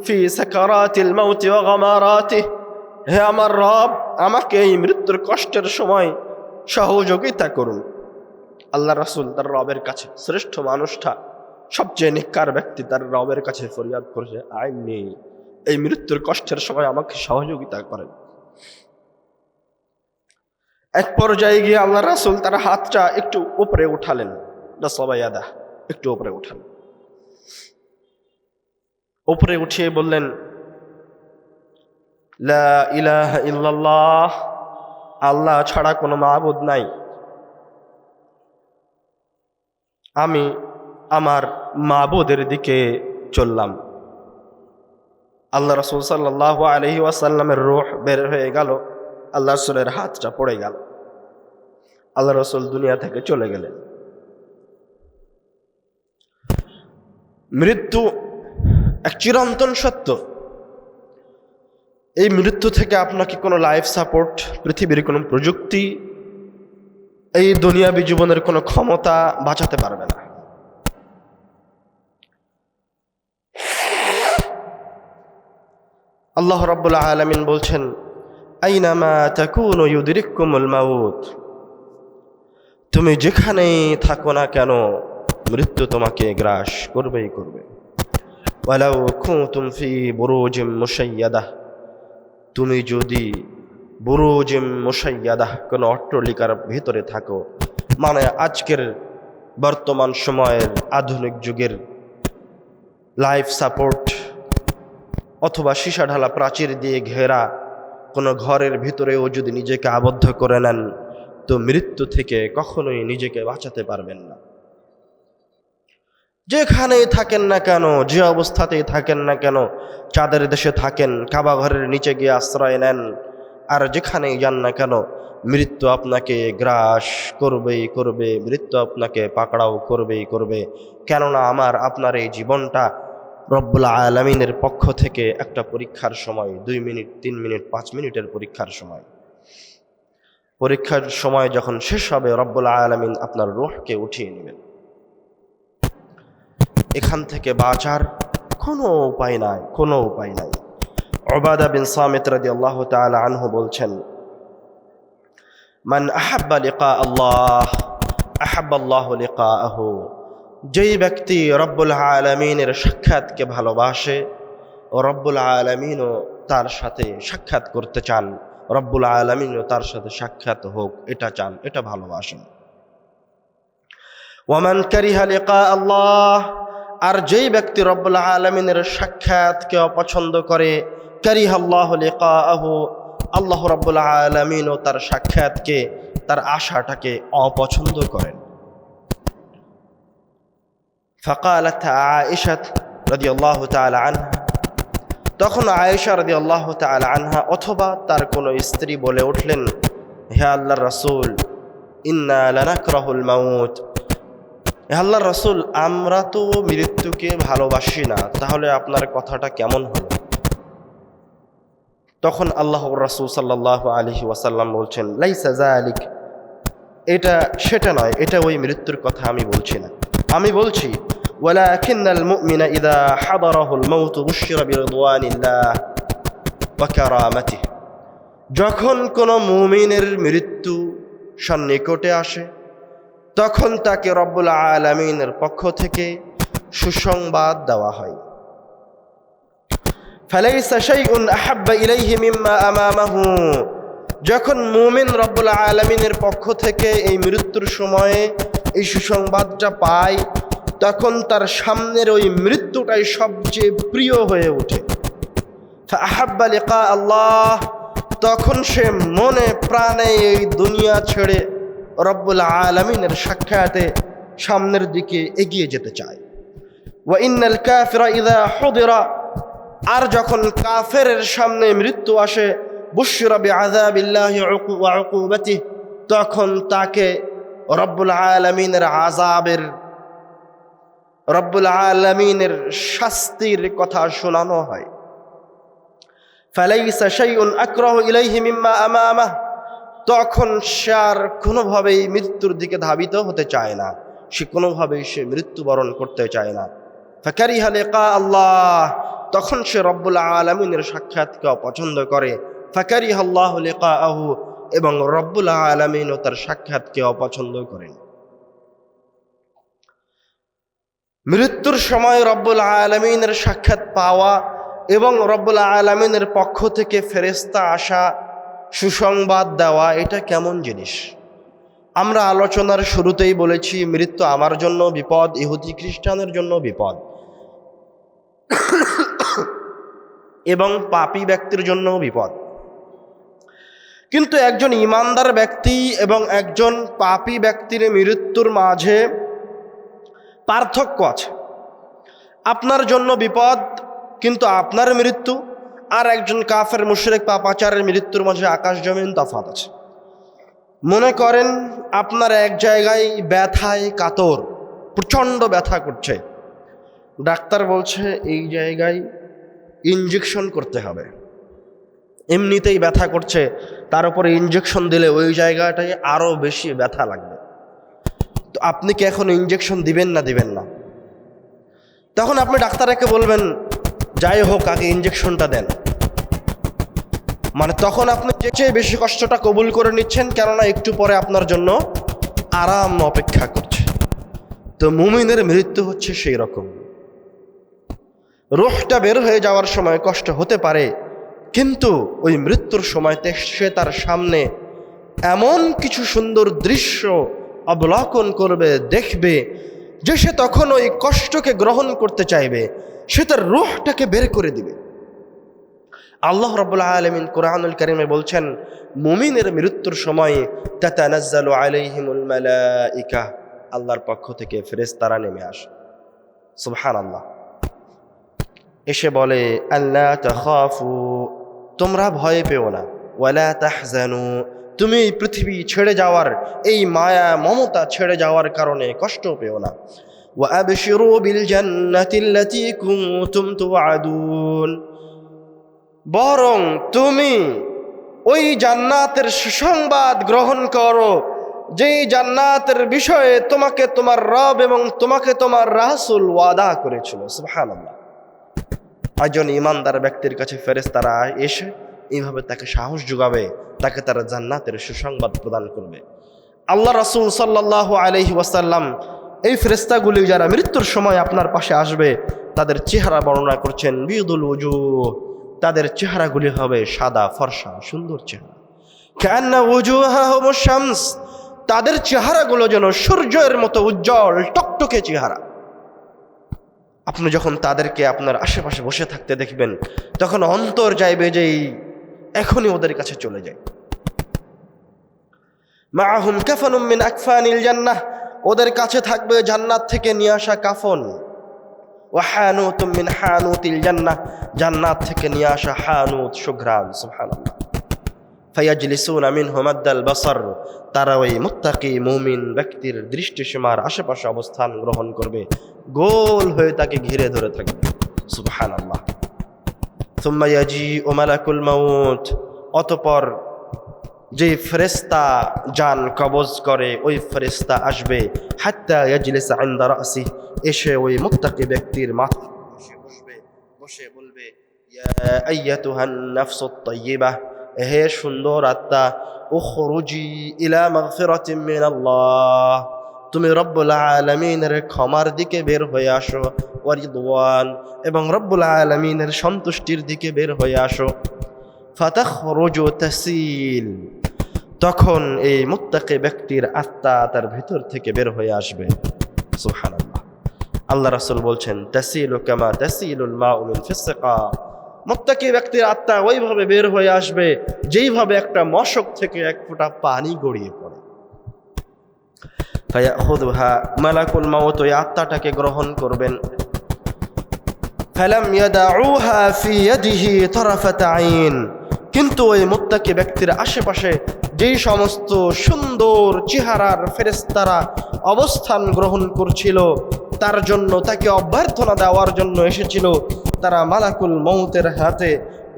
ফি সাকারাতিল মাউতি ওয়া গামারাতিহি, হে আমার রব আমাকে এই মৃত্যুর কষ্টের সময় সহযোগিতা করুন। আল্লাহ রাসূল তার রবের কাছে, শ্রেষ্ঠ মানুষটা সবচেয়ে নেককার ব্যক্তি তার রবের কাছে ফরিয়াদ করছে, আইন্নি এই মৃত্যুর কষ্টের সময় আমাকে সহযোগিতা করেন। এক পর্যায়ে গিয়ে আল্লাহ রাসূল তার হাতটা একটু উপরে উঠালেন, নাসাবায়াদা, একটু উপরে উঠালেন। উপরে উঠিয়ে বললেন, লা ইলাহা ইল্লাল্লাহ, আল্লাহ ছাড়া কোনো মাবুদ নাই। আমি আমার মাবুদের দিকে চললাম। আল্লাহ রাসূল সাল্লাল্লাহু আলাইহি ওয়াসাল্লামের রূহ বের হয়ে গেল, আল্লাহ রাসূলের হাতটা পড়ে গেল, আল্লাহ রাসূল দুনিয়া থেকে চলে গেলেন। মৃত্যু এক চিরন্তন সত্য। এই মৃত্যু থেকে আপনাকে কোনো লাইফ সাপোর্ট, পৃথিবীর কোনো প্রযুক্তি, এই দুনিয়াবী জীবনের কোনো ক্ষমতা বাঁচাতে পারবে না। আল্লাহ রাব্বুল আলামিন বলছেন, আইনামা তাকুনু ইউদরিকুমুল মাউত, তুমি যেখানেই থাকো না কেন মৃত্যু তোমাকে গ্রাস করবেই করবে। ওয়ালাউ কুনতুম ফি বুরুজিম মুশাইয়াদাহ, তুমি যদি বুরুজিম মুশাইয়াদাহ কোনো অট্টালিকার ভিতরে থাকো, মানে আজকের বর্তমান সময়ের আধুনিক যুগের লাইফ সাপোর্ট অথবা সীসা ঢালা প্রাচীর দিয়ে ঘেরা কোনো ঘরের ভিতরেও যদি নিজেকে আবদ্ধ করে নেন, তো মৃত্যু থেকে কখনোই নিজেকে বাঁচাতে পারবেন না। যেখানেই থাকেন না কেন, যে অবস্থাতেই থাকেন না কেন, চাঁদের দেশে থাকেন, কাবা ঘরের নিচে গিয়ে আশ্রয় নেন, আর যেখানেই যান না কেন, মৃত্যু আপনাকে গ্রাস করবেই করবে, মৃত্যু আপনাকে পাকড়াও করবেই করবে। কেননা আমার আপনার এই জীবনটা রব্বুল আলামিনের পক্ষ থেকে একটা পরীক্ষার সময়, 2 মিনিট 3 মিনিট 5 মিনিটের পরীক্ষার সময়। পরীক্ষার সময় যখন শেষ হবে, রব্বুল আলামিন আপনার রূহকে উঠিয়ে নেবেন। এখান থেকে বাঁচার কোনো উপায় নাই, কোনো উপায় নাই। উবাদা বিন সামিত রাদিয়াল্লাহু তাআলা আনহু বলছেন, মান আহাব্বা লিকা আল্লাহ আহাব্বা আল্লাহু লিকাআহু, যেই ব্যক্তি রব্বুল আলামিনের সাক্ষাৎকে ভালোবাসে, ও রব্বুল আলামিনও তার সাথে সাক্ষাৎ করতে চান, রব্বুল আলামিনও তার সাথে সাক্ষাৎ হোক, এটা চান, এটা ভালোবাসেন। ওয়ামান কারিহা লিকা আল্লাহ, আর যেই ব্যক্তি রব্বুল আলামিনের সাক্ষাৎকে অপছন্দ করে, কারিহাল্লাহু লিকাআহু, আল্লাহ রব্বুল আলামিনও তার সাক্ষাৎকে, তার আশাটাকে অপছন্দ করেন। ফাকালাত আয়েশা রাদিয়াল্লাহু তাআলা আনহা, তখন আয়েশা রাদিয়াল্লাহু তাআলা আনহা অথবা তার কোনো স্ত্রী বলে উঠলেন, হে আল্লাহর রাসূল, ইন্না লানাকরাহুল মাউত, হে আল্লাহর রাসূল, আমরা তো মৃত্যুকে ভালোবাসি না, তাহলে আপনার কথাটা কেমন হলো? তখন আল্লাহর রাসূল সাল্লাল্লাহু আলাইহি ওয়াসাল্লাম বলছেন, লাইসা যালিক, এটা সেটা নয়, এটা ওই মৃত্যুর কথা আমি বলছি না। আমি বলছি, ওয়ালাকিন্নাল মুমিনা ইযা হাদারাহুল মাউত বুশিরা বিরিদওয়ানিল্লাহ ওয়া কারামাতিহি, যখন কোনো মুমিনের মৃত্যু সন্নিকটে আসে, তখন তাকে রব্বুল আলামিনের পক্ষ থেকে সুসংবাদ দেওয়া হয়। ফালাইসা শাইউন আহাব্বা ইলাইহি মিম্মা আমামাহু, যখন মুমিন রব্বুল আলামিনের পক্ষ থেকে এই মৃত্যুর সময়ে এই সুসংবাদটা পায়, তখন তার সামনের ওই মৃত্যুটাই সবচেয়ে প্রিয় হয়ে ওঠে। ফাআহাব্বা লিকা আল্লাহ, তখন সে মনে প্রাণে এই দুনিয়া ছেড়ে রব্বুল আলামিনের সাক্ষাতে সামনের দিকে এগিয়ে যেতে চায়। ওয়া ইন্নাল কাফিরা ইযা হুদিরা, আর যখন কাফেরের সামনে মৃত্যু আসে, বুশরা বিআযাবিল্লাহি ওয়া উকুবাতিহি, তখন তাকে রব্বুল আলামিনের আযাবের, রব্বুল আলামিনের শাস্তির কথা শোনানো হয়। ফালাইসা শাইউন আকরাহু ইলাইহি মিম্মা আমামাহ, তখন সে আর কোনোভাবেই মৃত্যুর দিকে ধাবিত হতে চায় না, সে কোনোভাবেই সে মৃত্যুবরণ করতে চায় না। ফাকারিহা লিকা আল্লাহ, তখন সে রব্বুল আলামিনের সাক্ষাৎকে অপছন্দ করে। ফাকারিহাল্লাহু লিকাআহু, এবং রব্বুল আলামিনও তার সাক্ষাৎকে অপছন্দ করেন। মৃত্যুর সময় রব্বুল আলামিনের সাক্ষাৎ পাওয়া এবং রব্বুল আলামিনের পক্ষ থেকে ফেরেশতা আসা, সুসংবাদ দেওয়া, এটা কেমন জিনিস? আমরা আলোচনার শুরুতেই বলেছি মৃত্যু আমার জন্য বিপদ, ইহুদি খ্রিস্টানের জন্য বিপদ, এবং পাপী ব্যক্তির জন্যও বিপদ। কিন্তু একজন ঈমানদার ব্যক্তি এবং একজন পাপী ব্যক্তির মৃত্যুর মাঝে পার্থক্য আছে। আপনার জন্য বিপদ কিন্তু আপনার মৃত্যু, আর একজন কাফের মুশরিক পাপাচারের মৃত্যুর মাঝে আকাশ জমিন তফাৎ আছে। মনে করেন আপনার এক জায়গায় ব্যথায় কাতর, প্রচণ্ড ব্যথা করছে, ডাক্তার বলছে এই জায়গায় ইনজেকশন করতে হবে। এমনিতেই ব্যথা করছে, তার উপরে ইনজেকশন দিলে ওই জায়গাটায় আরও বেশি ব্যথা লাগবে। তো আপনি কি এখন ইনজেকশন দিবেন না দিবেন না? তখন আপনি ডাক্তারকে বলবেন যাই হোক আগে ইনজেকশনটা দেন। মানে তখন আপনি চেয়ে বেশি কষ্টটা কবুল করে নিচ্ছেন, কেননা একটু পরে আপনার জন্য আরাম অপেক্ষা করছে। তো মুমিনের মৃত্যু হচ্ছে সেই রকম। রূহটা বের হয়ে যাওয়ার সময় কষ্ট হতে পারে, কিন্তু ওই মৃত্যুর সময় সে তার সামনে এমন কিছু সুন্দর দৃশ্য অবলোকন করবে, দেখবে, যে সে তখন ওই কষ্টকে গ্রহণ করতে চাইবে, সে তার রূহটাকে বের করে দিবে। আল্লাহ রাব্বুল আলামিন কুরআনুল কারীমে বলছেন মুমিনের মৃত্যুর সময় তাতানাজ্জালু আলাইহিমুল মালাইকা, আল্লাহর পক্ষ থেকে ফেরেশতারা নেমে আসে। সুবহানাল্লাহ। এসে বলে আল্লা তাখাফু, তোমরা ভয় পেও না, ওয়ালা তাহজানু, তুমি এই পৃথিবী ছেড়ে যাওয়ার, এই মায়া মমতা ছেড়ে যাওয়ার কারণে কষ্ট পেও না। ওয়া আবশিরু বিল জান্নাতিল্লাতী কুনতুম তুআদুন, বরং তুমি ওই জান্নাতের সুসংবাদ গ্রহণ করো, যেই জান্নাতের বিষয়ে তোমাকে তোমার রব এবং তোমাকে তোমার রাসূল ওয়াদা করেছিল। সুবহানাল্লাহ। একজন ঈমানদার ব্যক্তির কাছে ফেরেশতারা এসে এইভাবে তাকে সাহস যোগাবে, তাকে তারা জান্নাতের সুসংবাদ প্রদান করবে। আল্লাহ রাসূল সাল্লাল্লাহু আলাইহি ওয়াসাল্লাম এই ফেরেশতাগুলি যারা মৃত্যুর সময় আপনার পাশে আসবে তাদের চেহারা বর্ণনা করছেন, বিয়দুল ওজুহ, তাদের চেহারাগুলি হবে সাদা ফর্সা সুন্দর চেহারা। কান্না ওজুহাহুমুশ শামস, তাদের চেহারাগুলো যেন সূর্যের মতো উজ্জ্বল টকটকে চেহারা। আপনি যখন তাদেরকে আপনার আশেপাশে বসে থাকতে দেখবেন তখন অন্তর চাইবে যে এখনই ওদের কাছে চলে যায়। মাআহুম কাফানুম মিন আকফানিল জান্নাহ, ওদের কাছে থাকবে জান্নাত থেকে নিয়ে আসা কাফন। ওয়া হানুতুম মিন হানুতিল জান্নাহ, জান্নাত থেকে নিয়ে আসা হানুত সুঘ্রাণ। সুবহানাল্লাহ। ফায়াজলিসুনা মিনহু মাদ্দাল বাসার, তারা ওই মুত্তাকি মুমিন ব্যক্তির দৃষ্টিসীমার আশেপাশে অবস্থান গ্রহণ করবে, গোল হয়ে তাকে ঘিরে ধরে থাকবে। সুবহানাল্লাহ। সুম্মা ইয়াজিউ মালাকুল মাউত, অতঃপর যে ফেরেশতা জান কবজ করে ওই ফেরেশতা আসবে, হাত্তা ইয়াজলিসা ইনদা রাসি, এসে ওই মুত্তাকি ব্যক্তির মাথায় বসবে, বসে বলবে ইয়া আইয়াতুহান নাফসুত তাইয়্যিবাহ, হে সুন্দর আত্মা, উখরুজি ইলা মাগফিরাতিন মিনাল্লাহ, তুমি রব্বুল আলামিনের ক্ষমার দিকে বের হয়ে আসো, ওয়া রিদওয়ান, এবং রব্বুল আলামিনের সন্তুষ্টির দিকে বের হয়ে আসো। ফাতাখরুজু তাসিল, তখন এই মুত্তাকি ব্যক্তির আত্মা তার ভিতর থেকে বের হয়ে আসবে। সুবহানাল্লাহ। আল্লাহ রাসূল বলছেন তাসিলু কামা তাসিলুল মাউ মিন ফিসসিকা, মুত্তাকি ব্যক্তির আত্মা ওইভাবে বের হয়ে আসবে যেইভাবে একটা মশক থেকে এক ফোঁটা পানি গড়িয়ে পড়ে। ফায়াখুযুহা, মালাকুল মাউত ওই আত্মাটাকে গ্রহণ করবেন। ফালাম ইয়াদাউহা ফি ইয়াদিহি তারাফাত আইন, কিন্তু ওই মুত্তাকি ব্যক্তির আশেপাশে যেই সমস্ত সুন্দর চেহারার ফেরেশতারা অবস্থান গ্রহণ করছিল, তার জন্য তাকে অভ্যর্থনা দেওয়ার জন্য এসেছিল, তারা মালাকুল মৌতের হাতে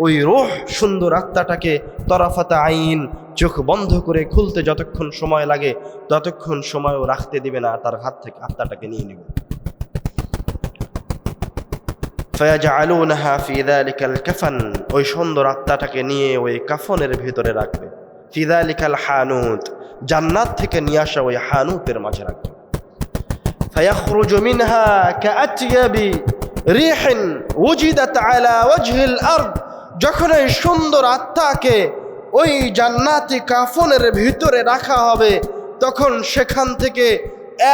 ওই রূহ সুন্দর আত্মাটাকে তরাফাতা আইন, চোখ বন্ধ করে খুলতে যতক্ষণ সময় লাগে ততক্ষণ সময়ও রাখতে দিবে না, তার হাত থেকে আত্মাটাকে নিয়ে নেবে। ফায়াজআলুনাহা ফি যালিকাল কাফান, ওই সুন্দর আত্মাটাকে নিয়ে ওই কাফনের ভিতরে রাখবে। ফি যালিকাল হানুত, জান্নাত থেকে নিয়ে আসা ওই হানুতের মাঝে রাখবে। ফায়াখরুজু মিনহা কাআতয়াবি রিহিন উজিদাত আলা ওয়াজহিল আরদ, যখন এই সুন্দর আত্মাকে ওই জান্নাতি কাফনের ভিতরে রাখা হবে তখন সেখান থেকে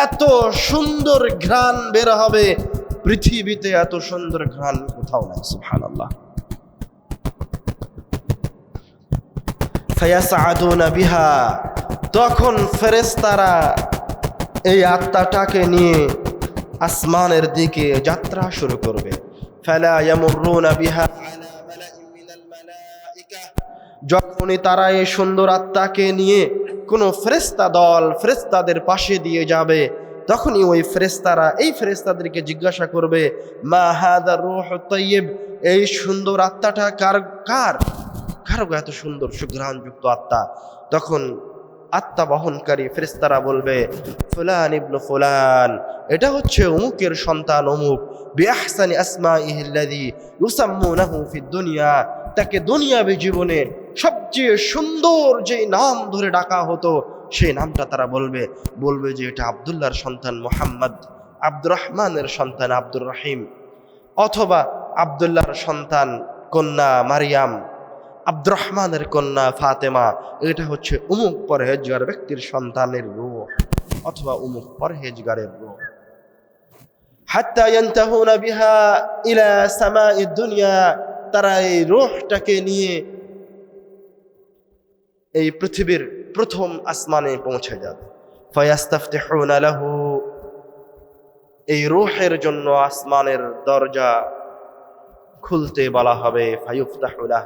এত সুন্দর ঘ্রাণ বের হবে, পৃথিবীতে এত সুন্দর ঘ্রাণ কোথাও নাই। সুবহানাল্লাহ। ফায়াসআদুনা বিহা, তখন ফেরেশতারা এই আত্মাটাকে নিয়ে আসমানের দিকে যাত্রা শুরু করবে। ফালা ইয়ামুরুনা বিহা আলা মালাইন মিনাল মালাইকা, যখনই তারা এই সুন্দর আত্মাকে নিয়ে কোনো ফেরেশতা দল ফেরেশতাদের পাশে দিয়ে যাবে তখনই ওই ফেরেশতারা এই ফেরেশতাদেরকে জিজ্ঞাসা করবে, মা হাদার রূহুত তাইয়্যিব, এই সুন্দর আত্মাটা কার কার কার এত সুন্দর সুঘ্রাণযুক্ত আত্মা? তখন আত্মা বহনকারী ফেরেশতারা বলবে, ফুলান ইবনু ফুলান, এটা হচ্ছে অমুকের সন্তান অমুক, বিআহসানি আসমাইহিল্লাযী ইউসাম্মুনাহু ফিদ দুনিয়া, তাকে দুনিয়াবী জীবনে সবচেয়ে সুন্দর যে নাম ধরে ডাকা হতো সেই নামটা তারা বলবে যে এটা আব্দুল্লাহর সন্তান মুহাম্মদ, আব্দুর রহমানের সন্তান আব্দুর রহিম, অথবা আব্দুল্লাহর সন্তান কন্যা মারিয়াম, আব্দুর রহমানের কন্যা ফাতেমা, এটা হচ্ছে উমুক পরহেজগার ব্যক্তির সন্তানের রূহ অথবা উমুক পরহেজগারের রূহ। হাত্তা ইয়ানতাহুনা বিহা ইলা সামাইদ দুনিয়া, তারা এই রূহটাকে নিয়ে এই পৃথিবীর প্রথম আসমানে পৌঁছে যাবে। ফায়াস্তাফতিহুনা লাহু, এই রূহের জন্য আসমানের দরজা খুলতে বলা হবে। ফায়ুফতাহু লাহ,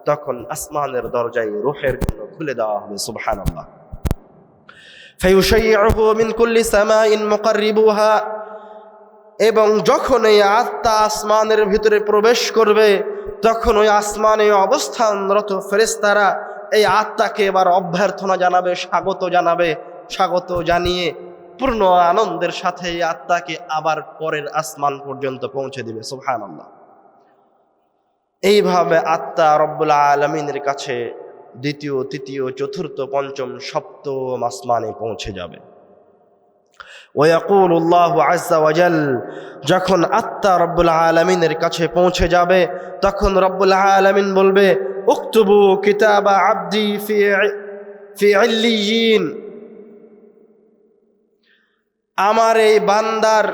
তখন আসমানের দরজায় রূহের জন্য খুলে দেওয়া হবে। সুবহানাল্লাহ। ফায়ুশাইয়ুহু মিন কুল্লি সামাইন মুকাররিবুহা, এবং যখন এই আত্মা আসমানের ভিতরে প্রবেশ করবে তখন ওই আসমানে অবস্থানরত ফেরেশতারা এই আত্মাকে এবার অভ্যর্থনা জানাবে, স্বাগত জানিয়ে পূর্ণ আনন্দের সাথে এই আত্মাকে আবার পরের আসমান পর্যন্ত পৌঁছে দিবে। সুবহানাল্লাহ। এইভাবে আত্মা রব্বুল আলামিনের কাছে দ্বিতীয়, তৃতীয়, চতুর্থ, পঞ্চম, সপ্তম আসমানে পৌঁছে যাবে। ওয়াকুলুল্লাহু আযজা ওয়া জাল, যখন আত্মা রব্বুল আলামিনের কাছে পৌঁছে যাবে তখন রব্বুল আলামিন বলবে, উকতুবু কিতাবা আবদি ফি ইল্লিয়িন, আমার এই বান্দার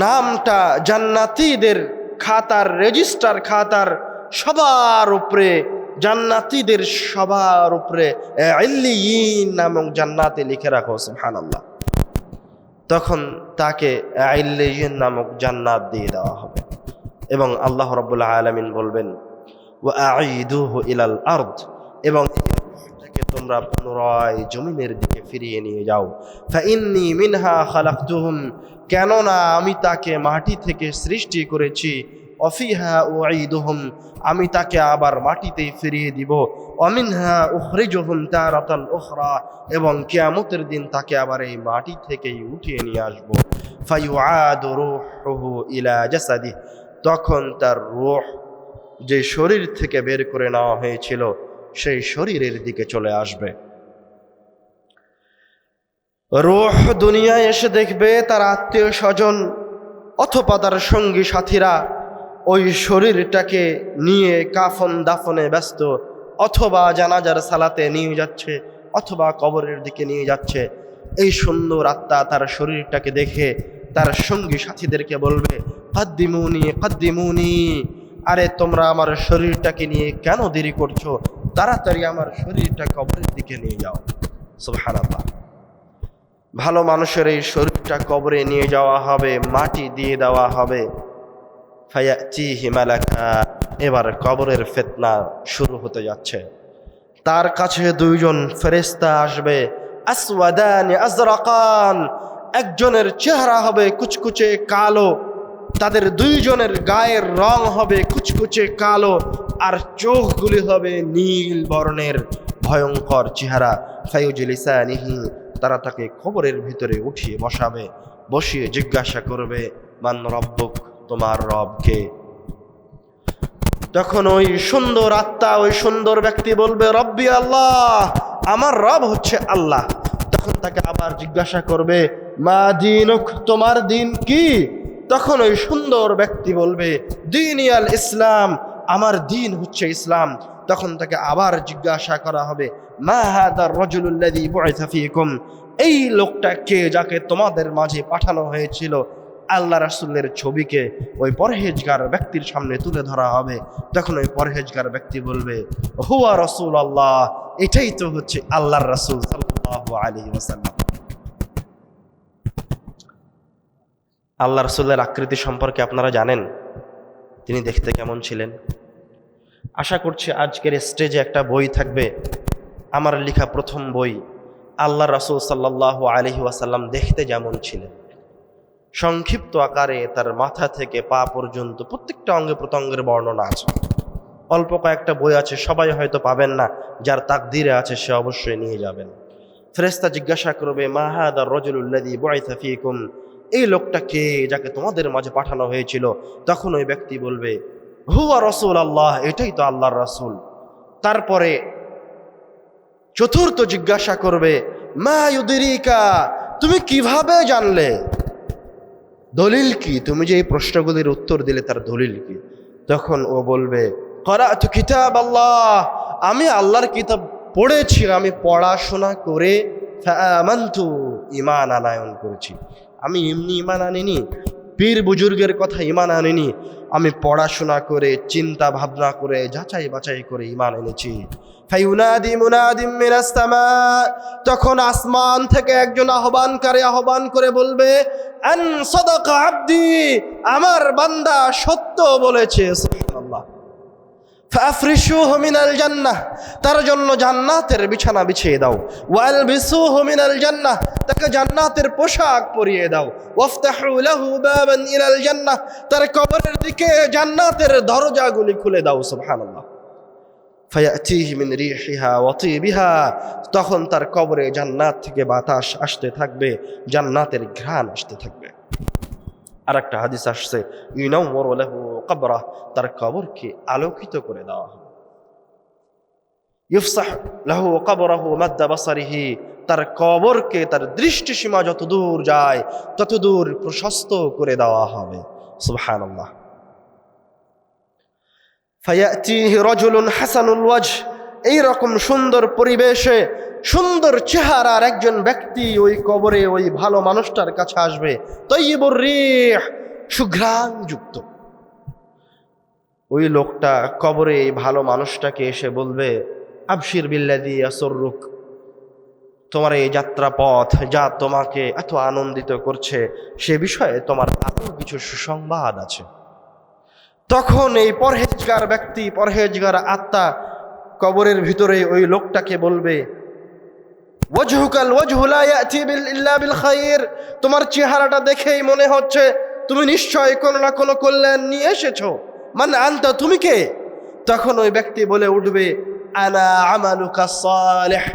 নামটা জান্নাতীদের খাতার, রেজিস্টার খাতার সবার উপরে, জান্নাতীদের সবার উপরে ইল্লিয়িন নামক জান্নাতে লিখে রাখো। সুবহানাল্লাহ। তখন তাকে ইল্লিয়িন নামক জান্নাত দিয়ে দেওয়া হবে এবং আল্লাহ রাব্বুল আলামিন বলবেন, ওয়া আঈদুহু ইলাল আরদ, এবং এটাকে তোমরা পুনরায় জমিনের দিকে ফিরিয়ে নিয়ে যাও। ফাইন্নী মিনহা খালাকতুহুম, কেননা আমি তাকে মাটি থেকে সৃষ্টি করেছি। অফিহা উঈদুহুম, আমি তাকে আবার মাটিতেই ফিরিয়ে দিব। অমিনহা উখরিজুহুম তারাতান উখরা, এবং কিয়ামতের দিন তাকে আবার এই মাটি থেকেই উঠিয়ে নিয়ে আসব। ফায়ুআদু রূহুহু ইলা জাসাদিহি, তখন তার রূহ যে শরীর থেকে বের করে নেওয়া হয়েছিল সেই শরীরের দিকে চলে আসবে। রূহ দুনিয়ায় এসে দেখবে তার আত্মীয় স্বজন অথবা তার সঙ্গী সাথীরা ওই শরীরটাকে নিয়ে কাফন দাফনে ব্যস্ত, অথবা জানাজার সালাতে নিয়ে যাচ্ছে, অথবা কবরের দিকে নিয়ে যাচ্ছে। এই সুন্দর আত্মা তার শরীরটাকে দেখে তার সঙ্গী সাথীদেরকে বলবে, কদ্দিমুনি কদ্দিমুনি, আরে তোমরা আমার শরীরটাকে নিয়ে কেন দেরি করছো, তাড়াতাড়ি আমার শরীরটা কবরের দিকে নিয়ে যাও। সুবহানাল্লাহ। ভালো মানুষের এই শরীরটা কবরে নিয়ে যাওয়া হবে, মাটি দিয়ে দেওয়া হবে। ফায়াতিহি মালাকা, এবার কবরের ফিতনা শুরু হতে যাচ্ছে। তার কাছে দুইজন ফেরেশতা আসবে, আসওয়াদান আজরাকান, একজনের চেহারা হবে কুচকুচে কালো, তাদের দুইজনের গায়ের রং হবে কুচকুচে কালো, আর চোখগুলি হবে নীল বর্ণের, ভয়ঙ্কর চেহারা। ফায়ুজলিসানিহি, তারা তাকে কবরের ভিতরে উঠিয়ে বসিয়ে জিজ্ঞাসা করবে, মান রব্বুক, তোমার রব কে? তখন ওই সুন্দর আত্মা, ওই সুন্দর ব্যক্তি বলবে, রব্বি আল্লাহ, আমার রব হচ্ছে আল্লাহ। তখন তাকে আবার জিজ্ঞাসা করবে, মা দীনুক, তোমার দিন কি? তখন ওই সুন্দর ব্যক্তি বলবে দীনি আল ইসলাম, আমার দিন হচ্ছে ইসলাম। তখন তাকে আবার জিজ্ঞাসা করা হবে মা হাদার রাজুলুল্লাযী বুইসা ফীকুম, এই লোকটা কে যাকে তোমাদের মাঝে পাঠানো হয়েছিল। আল্লাহ রাসূলের ছবিকে ওই পরহেজগার ব্যক্তির সামনে তুলে ধরা হবে। তখন ওই পরহেজগার ব্যক্তি বলবে হুয়া রাসূলুল্লাহ, এটাই তো হচ্ছে আল্লাহর রাসূল সাল্লাল্লাহু আলাইহি ওয়াসাল্লাম। আল্লাহ রাসূলের আকৃতি সম্পর্কে আপনারা জানেন তিনি দেখতে কেমন ছিলেন? আশা করছি আজকের স্টেজে একটা বই থাকবে, আমার লেখা প্রথম বই, আল্লাহ রাসূল সাল্লাল্লাহু আলাইহি ওয়াসাল্লাম দেখতে যেমন ছিলেন। সংক্ষিপ্ত আকারে তার মাথা থেকে পা পর্যন্ত প্রত্যেকটা অঙ্গে প্রত্যঙ্গের বর্ণনা আছে। অল্প কয়েকটা বই আছে, সবাই হয়তো পাবেন না, যার তাকদিরে আছে সে অবশ্যই নিয়ে যাবেন। ফেরেশতা জিজ্ঞাসা করবে মা হাদার রাজুলুল্লাযী বুইসা ফীকুম, এই লোকটা কে যাকে তোমাদের মাঝে পাঠানো হয়েছিল। তখন ওই ব্যক্তি বলবে হুয়া রাসূলুল্লাহ, এটাই তো আল্লাহর রাসূল। তারপরে চতুর্থ জিজ্ঞাসা করবে মা ইউদরিকা, তুমি কিভাবে জানলে, দলিল কি, তুমি যে এই প্রশ্নগুলির উত্তর দিলে তার দলিল কি। তখন ও বলবে ক্বরা'তু কিতাবাল্লাহ, আমি আল্লাহর কিতাব পড়েছি, আমি পড়াশোনা করে ফাআমানতু, ঈমান আনয়ন করেছি। আমি এমনি ঈমান আনিনি, পীর বুজুর্গের কথা ঈমান আনিনি, আমি পড়াশোনা করে চিন্তা ভাবনা করে যাচাই বাছাই করে ঈমান এনেছি। ফায়ুনাদি মুনাদিম মিনাস সামা, তখন আসমান থেকে একজন আহ্বানকারী আহ্বান করে বলবে আন সাদাকা আবদি, আমার বান্দা সত্য বলেছে। সুবহানাল্লাহ। ফাফরিশুহু মিনাল জান্নাহ, তার জন্য জান্নাতের বিছানা বিছিয়ে দাও। ওয়ালবিসুহু মিনাল জান্নাহ, তাকে জান্নাতের পোশাক পরিয়ে দাও। ওয়াফতাহু লাহু বাবান ইলাল জান্নাহ, তার কবরের দিকে জান্নাতের দরজাগুলি খুলে দাও। সুবহানাল্লাহ। ফায়াতিহি মিন রিহিহা ওয়া তিবিহা, তখন তার কবরে জান্নাত থেকে বাতাস আসতে থাকবে, জান্নাতের ঘ্রাণ আসতে থাকবে। আর একটা হাদিস আসছে ইউনাওয়ারু লাহু কবরা, তার কবরকে আলোকিত করে দেওয়া হবে। ইফসাহ লাহু কবরাহু মাদ্দা বাসারিহি, তার কবরকে তার দৃষ্টিসীমা যত দূর যায় তত দূর প্রশস্ত করে দেওয়া হবে। সুবহানাল্লাহ। ফায়াতিহি রাজুলুন হাসানুল ওয়াজহ, এই রকম সুন্দর পরিবেশে সুন্দর চেহারার একজন ব্যক্তি ওই কবরে ওই ভালো মানুষটার কাছে আসবে। তয়্যিবুর রিহ, সুঘ্রাণ যুক্ত। ওই লোকটা কবরে এই ভালো মানুষটাকে এসে বলবে আবশির বিল্লাযী ইয়াসুররুক, তোমার এই যাত্রা পথ যা তোমাকে এত আনন্দিত করছে সে বিষয়ে তোমার আরো কিছু সুসংবাদ আছে। তখন এই পরহেজগার ব্যক্তি, পরহেজগার আত্মা কবরের ভিতরে ওই লোকটাকে বলবে ওয়াজহুকাল ওয়াজহু লা ইয়াতি ইল্লা বিল খায়র, তোমার চেহারাটা দেখেই মনে হচ্ছে তুমি নিশ্চয় কোনো না কোনো কল্যাণ নিয়ে এসেছো। মানে আনতা, তুমি কে? তখন ওই ব্যক্তি বলে উঠবে আনা আমালুকা সালিহ,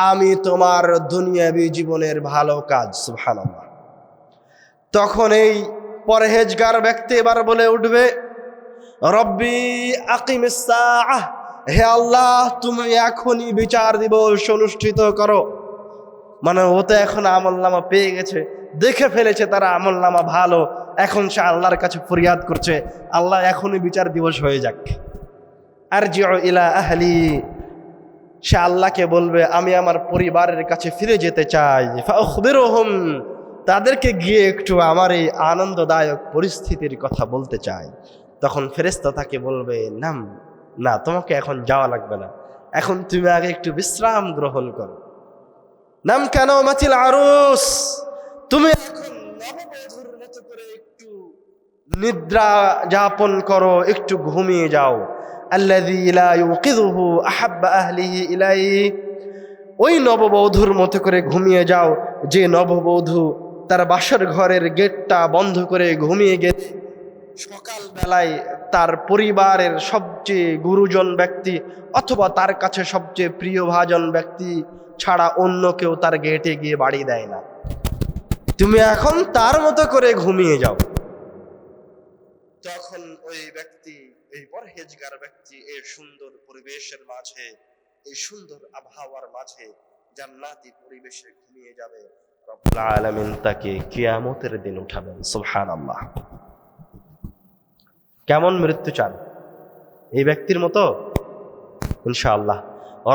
আমি তোমার দুনিয়াবি জীবনের ভালো কাজ। সুবহানাল্লাহ। তখন এই পরহেজগার ব্যক্তি এবার বলে উঠবে রব্বি আকিমিস সাআহ, হে আল্লাহ তুমি এখনই বিচার দিবস অনুষ্ঠিত করো। মানে ও তো এখন আমলনামা পেয়ে গেছে, দেখে ফেলেছে তার আমলনামা ভালো, এখন সে আল্লাহর কাছে ফরিয়াদ করছে আল্লাহ এখনই বিচার দিবস হয়ে যাক। আরজিউ ইলা আহলি, সে আল্লাহকে বলবে আমি আমার পরিবারের কাছে ফিরে যেতে চাই। ফাউখবিরুহুম, তাদেরকে গিয়ে একটু আমার এই আনন্দদায়ক পরিস্থিতির কথা বলতে চাই। তখন ফেরেশতা তাকে বলবে নাম, না তোমাকে এখন যাওয়া লাগবে না, এখন তুমি আগে একটু বিশ্রাম গ্রহণ করো। নাম কেন মাতিল আরুস, তুমি এখন নববধূর মতো করে একটু নিদ্রা যাপন করো, একটু ঘুমিয়ে যাও। আল্লাযী লা ইউকিযুহু আহাব্বা আহলিহি ইলাইহি, ওই নববধূর মতো করে ঘুমিয়ে যাও যে নববধূ তার বাসর ঘরের গেটটা বন্ধ করে ঘুমিয়ে গেছে। সকালবেলায় তার পরিবারের সবচেয়ে গুরুজন ব্যক্তি অথবা তার কাছে সবচেয়ে প্রিয়ভাজন ব্যক্তি ছাড়া অন্য কেউ তার গেটে গিয়ে বাড়ি দেয় না। তুমি এখন তার মতো করে ঘুমিয়ে যাও। তখন ওই ব্যক্তি, এই পরহেজগার ব্যক্তি এই সুন্দর পরিবেশের মাঝে, এই সুন্দর আবহাওয়ার মাঝে জান্নাতি পরিবেশে ঘুমিয়ে যাবে। রব্বুল আলামিন তাকে কিয়ামতের দিন উঠাবেন। সুবহানাল্লাহ। কেমন মৃত্যু চান? এই ব্যক্তির মতো? ইনশাআল্লাহ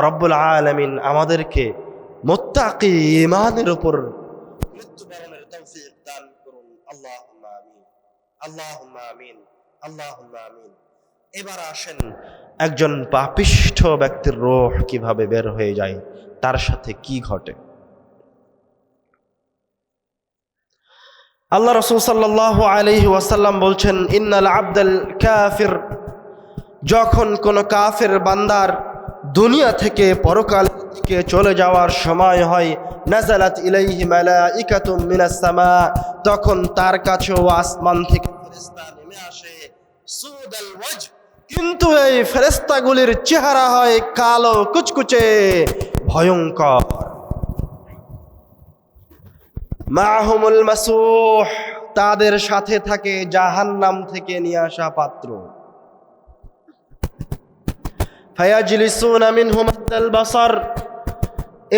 রব্বুল আলামিন আমাদেরকে মুত্তাকি ঈমানের উপর মৃত্যুবরণের তৌফিক দান করুন। আল্লাহুম্মা আমিন, আল্লাহুম্মা আমিন, আল্লাহুম্মা আমিন। এবার আসেন একজন পাপিষ্ঠ ব্যক্তির রূহ কিভাবে বের হয়ে যায়, তার সাথে কি ঘটে। আল্লাহ রাসূল সাল্লাল্লাহু আলাইহি ওয়াসাল্লাম বলছেন, ইন্নাল আবদাল কাফির, যখন কোন কাফের বান্দার দুনিয়া থেকে পরকাল থেকে চলে যাওয়ার সময় হয়, নাযালাত ইলাইহি মালাইকাতুম মিনাস সামা, তখন তার কাছেও আসমান থেকে ফেরেশতা নেমে আসে। সুদাল ওয়াজ, কিন্তু এই ফেরেশতাগুলির চেহারা হয় কালো কুচকুচে ভয়ঙ্কর। মাহুমুল মাসুহ, তাদের সাথে থাকে জাহান্নাম থেকে নিয়ে আসা পাত্র। ফায়াজলিসুনা মিনহুম আল বাসার,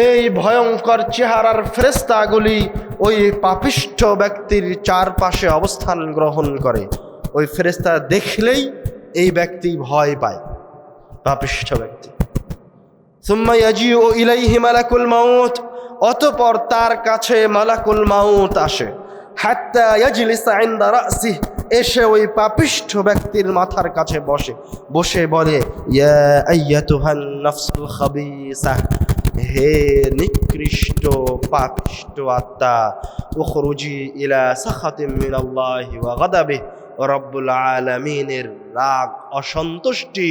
এই ভয়ঙ্কর চেহারার ফেরেশতাগুলি ওই পাপিষ্ঠ ব্যক্তির চারপাশে অবস্থান গ্রহণ করে। ওই ফেরেশতা দেখলেই এই ব্যক্তি ভয় পায়, পাপিষ্ঠ ব্যক্তি। সুম্মা ইয়াজিউ ইলাইহি মালাকুল মাউত, অতঃপর তার কাছে মালাকুল মাউত আসে। হাত্তা ইয়াজলিসা ইনদা রাসিহি, এসে ওই পাপিষ্ঠ ব্যক্তির মাথার কাছে বসে বলে, ইয়া আইয়াতুহান নাফসুল খাবিসা, হে নিকৃষ্ট পাপিষ্ঠ আত্মা, উখরুজি ইলা সাখাতিম মিনাল্লাহি ওয়া গাদাবিহি, রব্বুল আলামিনের রাগ, অসন্তুষ্টি,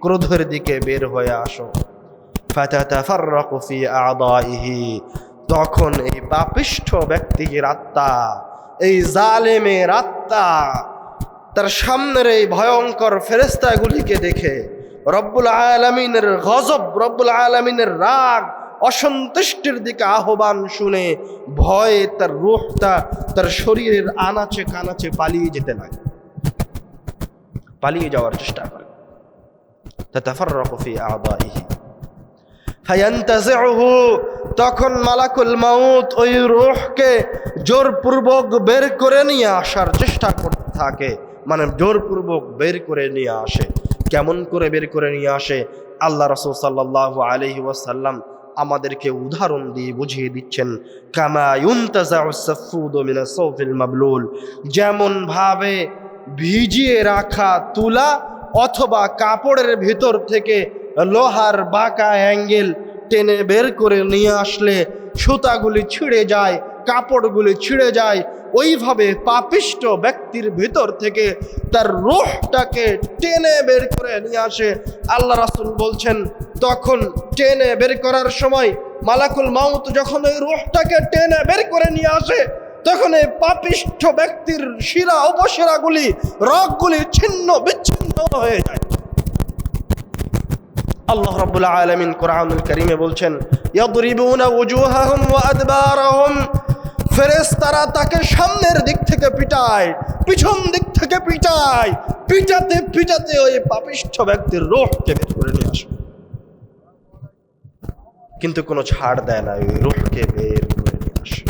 ক্রোধের দিকে বের হয়ে আসো। ফাতাতাফাররাকু ফি আ'দাইহি, তখন এই পাপিষ্ঠ ব্যক্তির আত্মা, এই জালেমের আত্মা তার সামনের এই ভয়ঙ্কর ফেরেশতাগুলিকে দেখে রব্বুল আলামিনের গজব, রব্বুল আলামিনের রাগ, অসন্তুষ্টির দিকে আহ্বান শুনে ভয়ে তার রূহটা তার শরীরের আনাচে কানাচে পালিয়ে যেতে লাগে, পালিয়ে যাওয়ার চেষ্টা করে। তাতাফাররাকু ফি আ'দাইহি ফায়ান্তাজিউহু, তখন মালাকুল মাউত ওই রূহকে জোরপূর্বক বের করে নিয়ে আসার চেষ্টা করতে থাকে, মানে জোরপূর্বক বের করে নিয়ে আসে। কেমন করে বের করে নিয়ে আসে? আল্লাহ রাসূল সাল্লাল্লাহু আলাইহি ওয়াসাল্লাম আমাদেরকে উদাহরণ দিয়ে বুঝিয়ে দিচ্ছেন, কামা ইউনতাজাউ সাফুদু মিনাস সাওফিল মাবলুল, যেমন ভাবে ভিজিয়ে রাখা তুলা অথবা কাপড়ের ভিতর থেকে লোহার বাঁকা অ্যাঙ্গেল টেনে বের করে নিয়ে আসলে সুতাগুলি ছিঁড়ে যায়, কাপড়গুলি ছিঁড়ে যায়, ওইভাবে পাপিষ্ঠ ব্যক্তির ভিতর থেকে তার রূহটাকে টেনে বের করে নিয়ে আসে। আল্লাহ রাসূল বলছেন, তখন টেনে বের করার সময় মালাকুল মাউত যখন ওই রূহটাকে টেনে বের করে নিয়ে আসে, তখন এই পাপিষ্ঠ ব্যক্তির শিরা উপশিরাগুলি, রগগুলি ছিন্ন বিচ্ছিন্ন হয়ে যায়। আল্লাহ রাব্বুল আলামিন কোরআনুল কারীমে বলছেন, ইয়াদরিবুনা ওয়ুজুহাহুম ওয়া আদবারাহুম, ফেরেশতারা তাকে সামনের দিক থেকে পিটায়, পিছন দিক থেকে পিটায়, পিটাতে পিটাতে ওই পাপিষ্ঠ ব্যক্তির রূহকে বের করে নিয়ে আসে, কিন্তু কোনো ছাড় দেয় না, ওই রূহকে বের করে নিয়ে আসে।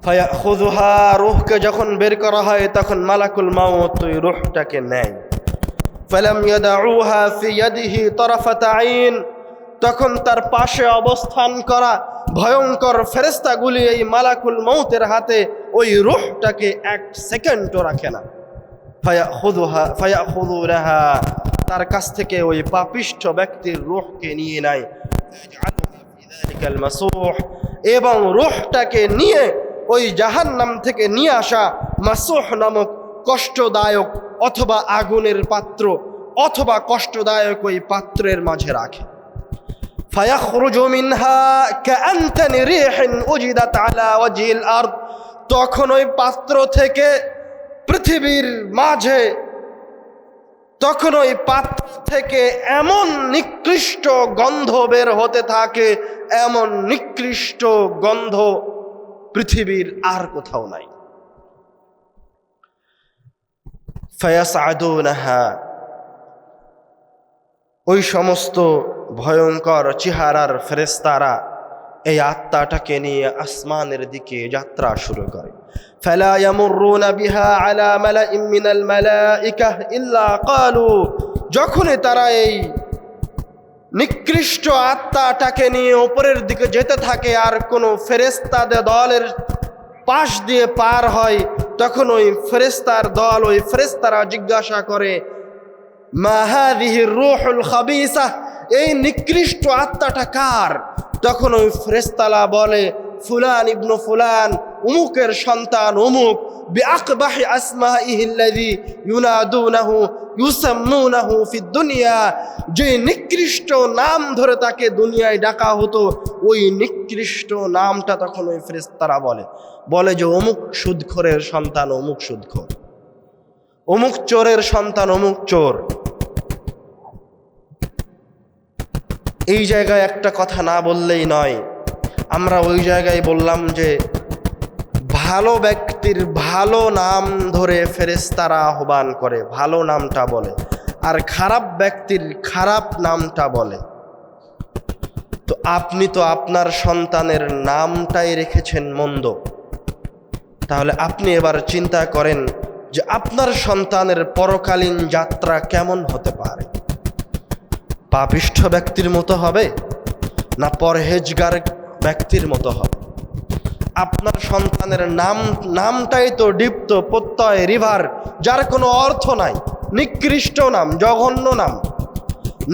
ফায়াখুযুহা, রূহকে যখন বের করা হয় তখন মালাকুল মাউত ওই রূহটাকে নেয়। ফালাম ইয়াদউহা ফি ইয়াদিহি তারাফাত আইন, তখন তার পাশে অবস্থান করা ভয়ঙ্কর ফেরেশতাগুলি এই মালাকুল মাউতের হাতে ওই রূহটাকে এক সেকেন্ডও রাখে না। ফায়াখুযুনাহা, তার কাছ থেকে ওই পাপিষ্ঠ ব্যক্তির রূহকে নিয়ে নেয়, এবং রূহটাকে নিয়ে ওই জাহান্নাম থেকে নিয়ে আসা মাসুহ নামক কষ্টদায়ক অথবা আগুনের পাত্র অথবা কষ্টদায়ক ওই পাত্রের মাঝে রাখে। ফায়াখরুজু মিনহা কাআনতানি রিহিন উজিদাত আলা ওয়াজহিল আরদ, তখন ওই পাত্র থেকে পৃথিবীর মাঝে, তখন ওই পাত্র থেকে এমন নিকৃষ্ট গন্ধ বের হতে থাকে, এমন নিকৃষ্ট গন্ধ পৃথিবীর আর কোথাও নাই। ফায়াসআদুনাহা, ওই সমস্ত ভয়ঙ্কর চেহারার ফেরেশতারা এই আত্মাটাকে নিয়ে আসমানের দিকে যাত্রা শুরু করে। ফালা ইয়ামুরুনা বিহা আলা মালাইম মিনাল মালাইকাহ ইল্লা ক্বালু, যখনই তারা এই নিকৃষ্ট আত্মাটাকে নিয়ে উপরের দিকে যেতে থাকে আর কোনো ফেরেশতাদের দলের পাশ দিয়ে পার হয়, তখন ওই ফেরেশতার দল, ওই ফেরেশতারা জিজ্ঞাসা করে, মা হাযিহির রূহুল খাবিসা, এই নিকৃষ্ট আত্মাটা কার? তখন ওই ফেরেশতারা বলে, ফুলান ইবনু ফুলান, উমুকের সন্তান উমুক, বিআকবাহি আসমাইহিল্লাযী ইউনাদুনাহু ইউসাম্মুনাহু ফিদ দুনিয়া, যে নিকৃষ্ট নাম ধরে তাকে দুনিয়ায় ডাকা হতো, ওই নিকৃষ্ট নামটা তখন ওই ফেরেশতারা বলে যে অমুক সুদখোরের সন্তান অমুক সুদখোর, অমুক চোরের সন্তান অমুক চোর। এই জায়গায় একটা কথা না বললেই নয়, আমরা ওই জায়গায় বললাম যে ভালো ব্যক্তির ভালো নাম ধরে ফেরেশতারা আহ্বান করে, ভালো নামটা বলে, আর খারাপ ব্যক্তির খারাপ নামটা বলে। তো আপনি তো আপনার সন্তানের নামটাই রেখেছেন মন্দ, তাহলে আপনি এবার চিন্তা করেন যে আপনার সন্তানের পরকালীন যাত্রা কেমন হতে পারে। পাপিষ্ঠ ব্যক্তির মতো হবে না পরহেজগার ব্যক্তির মতো হবে? আপনার সন্তানের নামটাই তো দীপ্ত প্রত্যয় রিভার, যার কোনো অর্থ নাই, নিকৃষ্ট নাম, জঘন্য নাম।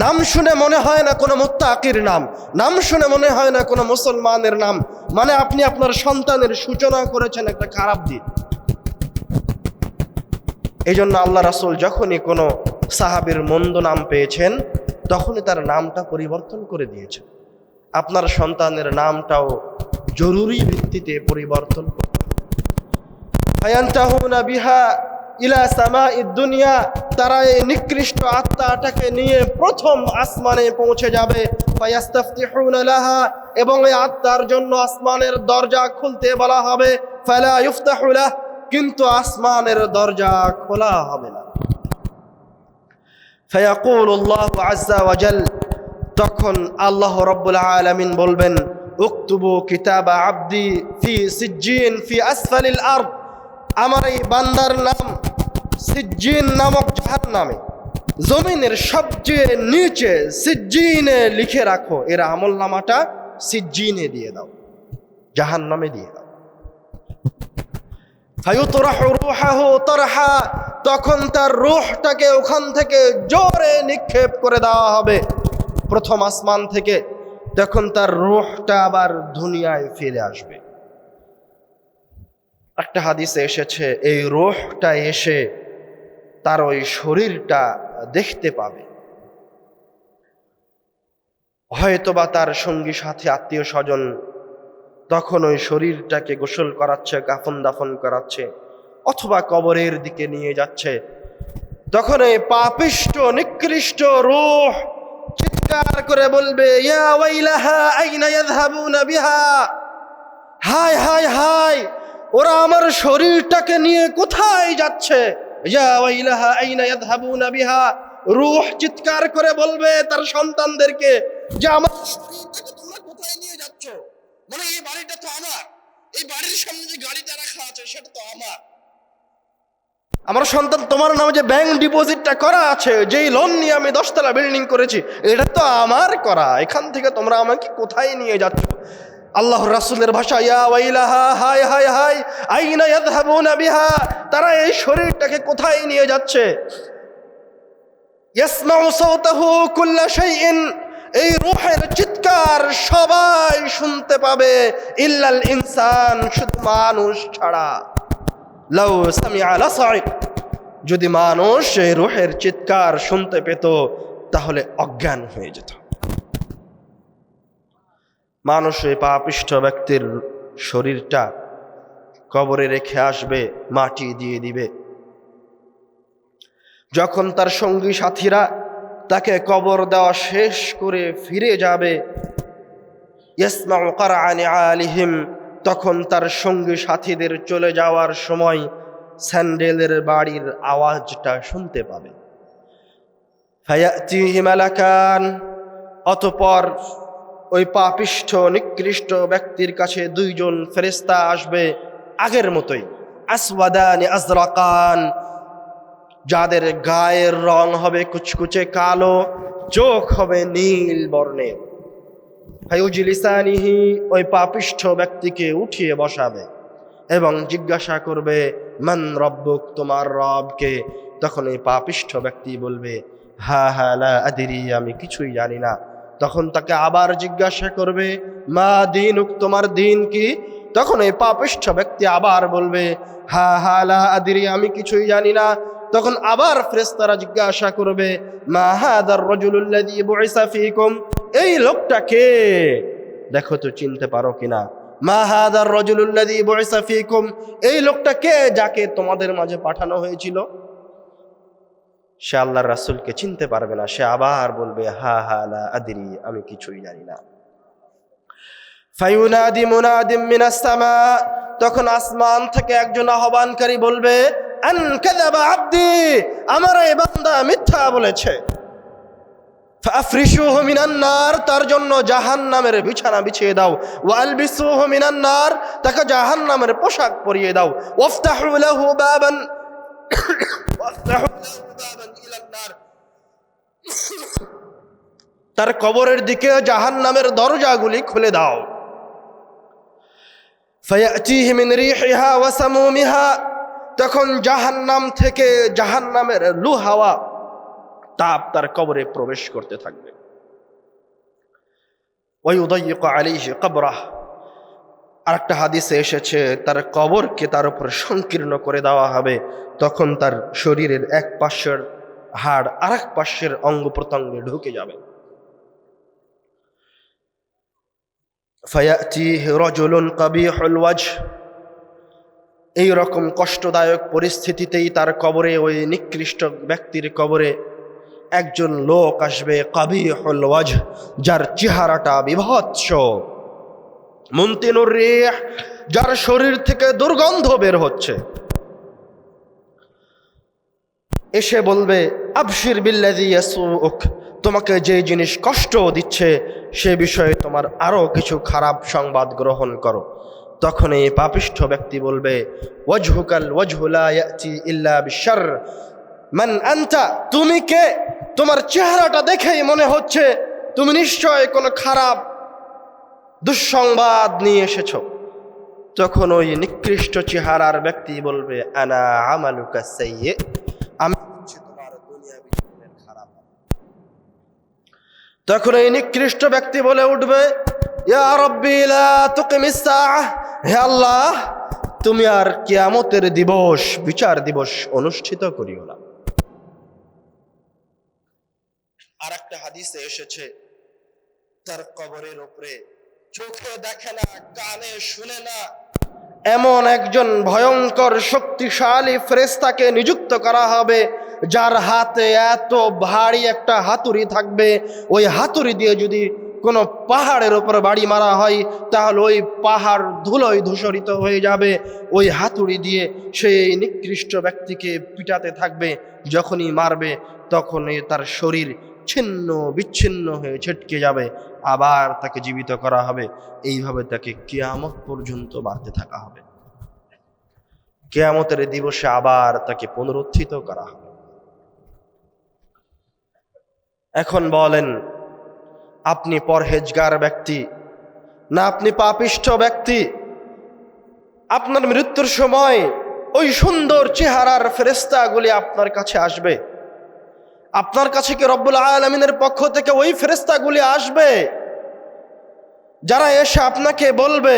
নাম শুনে মনে হয় না কোনো মুত্তাকির নাম, নাম শুনে মনে হয় না কোনো মুসলমানের নাম, মানে আপনি আপনার সন্তানের সূচনা করেছেন একটা খারাপ দিক। এই জন্য আল্লাহ রাসূল যখনই কোনো সাহাবীর মন্দ নাম পেয়েছেন তখনই তার নামটা পরিবর্তন করে দিয়েছেন। আপনার সন্তানের নামটাও জরুরি ভিত্তিতে পরিবর্তন করুন। ফায়ান্তাহুনা বিহা ইলা সামাইদ দুনিয়া, তারা এই নিকৃষ্ট আত্মাটাকে নিয়ে প্রথম আসমানে পৌঁছে যাবে। ফায়াস্তাফতিহুনা লাহা, এবং এই আত্মার জন্য আসমানের দরজা খুলতে বলা হবে। ফালা ইফতাহু লাহ, কিন্তু আসমানের দরজা খোলা হবে না। ফায়াকুলুল্লাহু আযজা ওয়া জাল, তখন আল্লাহ রাব্বুল আলামিন বলবেন, উকতুবু কিতাবা আবদি ফি সিজ্জিন ফি আসফালিল আরদ, আমার এই বান্দার নাম সিজ্জিন নামক জাহান্নামে, জমিনের সবচেয়ে নিচে সিজ্জিনে লিখে রাখো। এর আমল নামাটা সিজ্জিনে দিয়ে দাও, জাহান্নামে দিয়ে দাও। ফায়ুতরাহু রূহাহু তারহা, তখন তার রূহটাকে ওখান থেকে জোরে নিক্ষেপ করে দেওয়া হবে প্রথম আসমান থেকে। তখন তার রূহটা আবার দুনিয়ায় ফিরে আসবে। একটা হাদিসে এসেছে, এই রূহটা এসে তার ওই শরীরটা দেখতে পাবে, হয়তোবা তার সঙ্গী সাথী আত্মীয় স্বজন তখন ওই শরীরটাকে গোসল করাচ্ছে, কাফন দাফন করাচ্ছে, অথবা কবরের দিকে নিয়ে যাচ্ছে। তখন এই পাপিষ্ট নিকৃষ্ট রূহ চিৎকার করে বলবে, ইয়া ওয়াইলাহা আইনা ইয়াযহাবুনা বিহা, হায় হায় হায়, ওরা আমার শরীরটাকে নিয়ে কোথায় যাচ্ছে? ইয়া ওয়াইলাহা আইনা ইয়াযহাবুনা বিহা, রূহ চিৎকার করে বলবে তার সন্তানদেরকে যে আমার শরীরটাকে তোমরা কোথায় নিয়ে যাচ্ছ? মানে এই বাড়িটা তো আমার, এই বাড়ির সামনে যে গাড়িটা রাখা আছে সেটা তো আমার, আমার সন্তান তোমার নামে যে ব্যাংক ডিপোজিটটা করা আছে, যেই লোন নিয়ে আমি 10 তলা বিল্ডিং করেছি, এটা তো আমার করা, এখান থেকে তোমরা আমাকে কোথায় নিয়ে যাচ্ছ? আল্লাহর রাসূলের ভাষা, ইয়া ওয়াইলাহা, হায় হায় হায়, আইনা ইয়াযহাবুনা বিহা, তারা এই শরীরটাকে কোথায় নিয়ে যাচ্ছে? ইয়াসমাউ সাওতাহু কুল্লা শাইইন, এই রূহের চিৎকার সবাই শুনতে পাবে, ইল্লাল ইনসান, শুধু মানুষ ছাড়া। লাউ সামিআ লাসাইক, যদি মানুষ এই রূহের চিৎকার শুনতে পেত তাহলে অজ্ঞান হয়ে যেত। মানুষ এই পাপিষ্ঠ ব্যক্তির শরীরটা কবরে রেখে আসবে, মাটি দিয়ে দিবে। যখন তার সঙ্গী সাথীরা তাকে কবর দেওয়া শেষ করে ফিরে যাবে, ইয়াসমাউ কারআনি আলিহিম, তখন তার সঙ্গী সাথীদের চলে যাওয়ার সময় স্যান্ডেলের বাড়ির আওয়াজটা শুনতে পাবে। ফায়াতিহি মালাকান, অতঃপর ওই পাপিষ্ঠ নিকৃষ্ট ব্যক্তির কাছে দুইজন ফেরেশতা আসবে আগের মতোই, আসওয়াদানি আজরাকান, যাদের গায়ের রং হবে কুচকুচে কালো, চোখ হবে নীল বর্ণের। ফায়ুজলিসানিহি, ওই পাপিষ্ঠ ব্যক্তিকে উঠিয়ে বসাবে এবং জিজ্ঞাসা করবে, মান রব্বুক, তোমার রবকে? তখন এই পাপিষ্ঠ ব্যক্তি বলবে, হা হা লা আদরি, আমি কিছুই জানি না। তখন তাকে আবার জিজ্ঞাসা করবে, মা দীনুক, তোমার দিন কি? তখন এই পাপিষ্ঠ ব্যক্তি আবার বলবে, হা হা লা আদরি, আমি কিছুই জানি না। তখন আবার ফেরেশতারা জিজ্ঞাসা করবে, মা হাদার রাজুলুল্লাযী বুইসা ফীকুম, এই লোকটা কে? দেখো তো চিনতে পারো কিনা। মা হাদার রাজুলুল্লাযী বুইসা ফীকুম, এই লোকটা কে যাকে তোমাদের মাঝে পাঠানো হয়েছিল? সে আল্লাহর রাসূলকে চিনতে পারবে না, সে আবার বলবে, হা হা লা আদরি, আমি কিছুই জানি না। ফায়ুনাদি মুনাদিম মিনাস সামা, তখন আসমান থেকে একজন আহ্বানকারী বলবে, আন কাযাবা আবদি, আমার এই বান্দা মিথ্যা বলেছে। ফাফরিশুহু মিনান নার, তার জন্য জাহান্নামের বিছানা বিছিয়ে দাও। ওয়ালবিসুহু মিনান নার, তাকে জাহান্নামের পোশাক পরিয়ে দাও। ওয়াফতাহু লাহু বাবান ইলান নার, তার কবরের দিকে জাহান্নামের দরজাগুলি খুলে দাও। ফায়াতিহি মিন রিহিহা ওয়া সামুমিহা, তখন জাহান্নাম থেকে জাহান্নামের লু হাওয়া তাপ তার কবরে প্রবেশ করতে থাকবে। ওয়ায়ুদাইয়িকু আলাইহি কবরাহ, আরেকটা হাদিসে এসেছে তার কবরকে তার উপর সংকীর্ণ করে দেওয়া হবে। তখন তার শরীরের এক পাশের হাড় আরেক পাশের অঙ্গ প্রত্যঙ্গে ঢুকে যাবে। ফায়াতিহি রাজুলুন কাবিহুল ওয়াজহ, এই রকম কষ্টদায়ক পরিস্থিতিতেই তার কবরে, ওই নিকৃষ্ট ব্যক্তির কবরে একজন লোক আসবে, কাবিহুল ওয়াজহ, যার চেহারাটা বিভৎস, মুনতিনুর রিহ, যার শরীর থেকে দুর্গন্ধ বের হচ্ছে। এসে বলবে, আবশির বিল্লাযী ইয়াসুউক, তোমাকে যে জিনিস কষ্ট দিচ্ছে সে বিষয়ে তোমার আরো কিছু খারাপ সংবাদ গ্রহণ করো। তখন এই পাপিষ্ঠ ব্যক্তি বলবে, ওয়াজহুকাল ওয়াজহু লা ইয়াতি ইল্লা বিশার, মান আনতা, তুমি কে? তোমার চেহারাটা দেখেই মনে হচ্ছে তুমি নিশ্চয় কোনো খারাপ দুঃসংবাদ নিয়ে এসেছ। তখন ওই নিকৃষ্ট চেহারার ব্যক্তি বলবে, আনা আমালুকা সাইয়্যি, আমি হচ্ছে তোমার দুনিয়াবী জীবনের খারাপ। তখন এই নিকৃষ্ট ব্যক্তি বলে উঠবে, ইয়া রাব্বি লা তুকিমিস সাআহ, হে আল্লাহ, তুমি আর কিয়ামতের দিবস, বিচার দিবস অনুষ্ঠিত করিও না। আর একটা হাদিসে এসেছে তার কবরের উপরে চোখে দেখে না, কানে শুনে না, এমন একজন ভয়ঙ্কর শক্তিশালী ফেরেশতাকে নিযুক্ত করা হবে, যার হাতে এত ভারী একটা হাতুড়ি থাকবে, ওই হাতুড়ি দিয়ে যদি কোনো পাহাড়ের উপর বাড়ি মারা হয় তাহলে ওই পাহাড় ধুলোয় ধূসরিত হয়ে যাবে। ওই হাতুড়ি দিয়ে সেই নিকৃষ্ট ব্যক্তিকে পিটাতে থাকবে, যখনই মারবে তখনই তার শরীর ছিন্ন বিচ্ছিন্ন হয়ে ছিটকে যাবে, আবার তাকে জীবিত করা হবে। এইভাবে তাকে কিয়ামত পর্যন্ত মারতে থাকা হবে। কিয়ামতের দিবসে আবার তাকে পুনরুত্থিত করা হবে। এখন বলেন, আপনি পরহেজগার ব্যক্তি না আপনি পাপিষ্ঠ ব্যক্তি? আপনার মৃত্যুর সময় ওই সুন্দর চেহারার ফেরেশতাগুলি আপনার কাছে আসবে। আপনার কাছে কি রব্বুল আলামিনের পক্ষ থেকে ওই ফেরেশতাগুলি আসবে যারা এসে আপনাকে বলবে,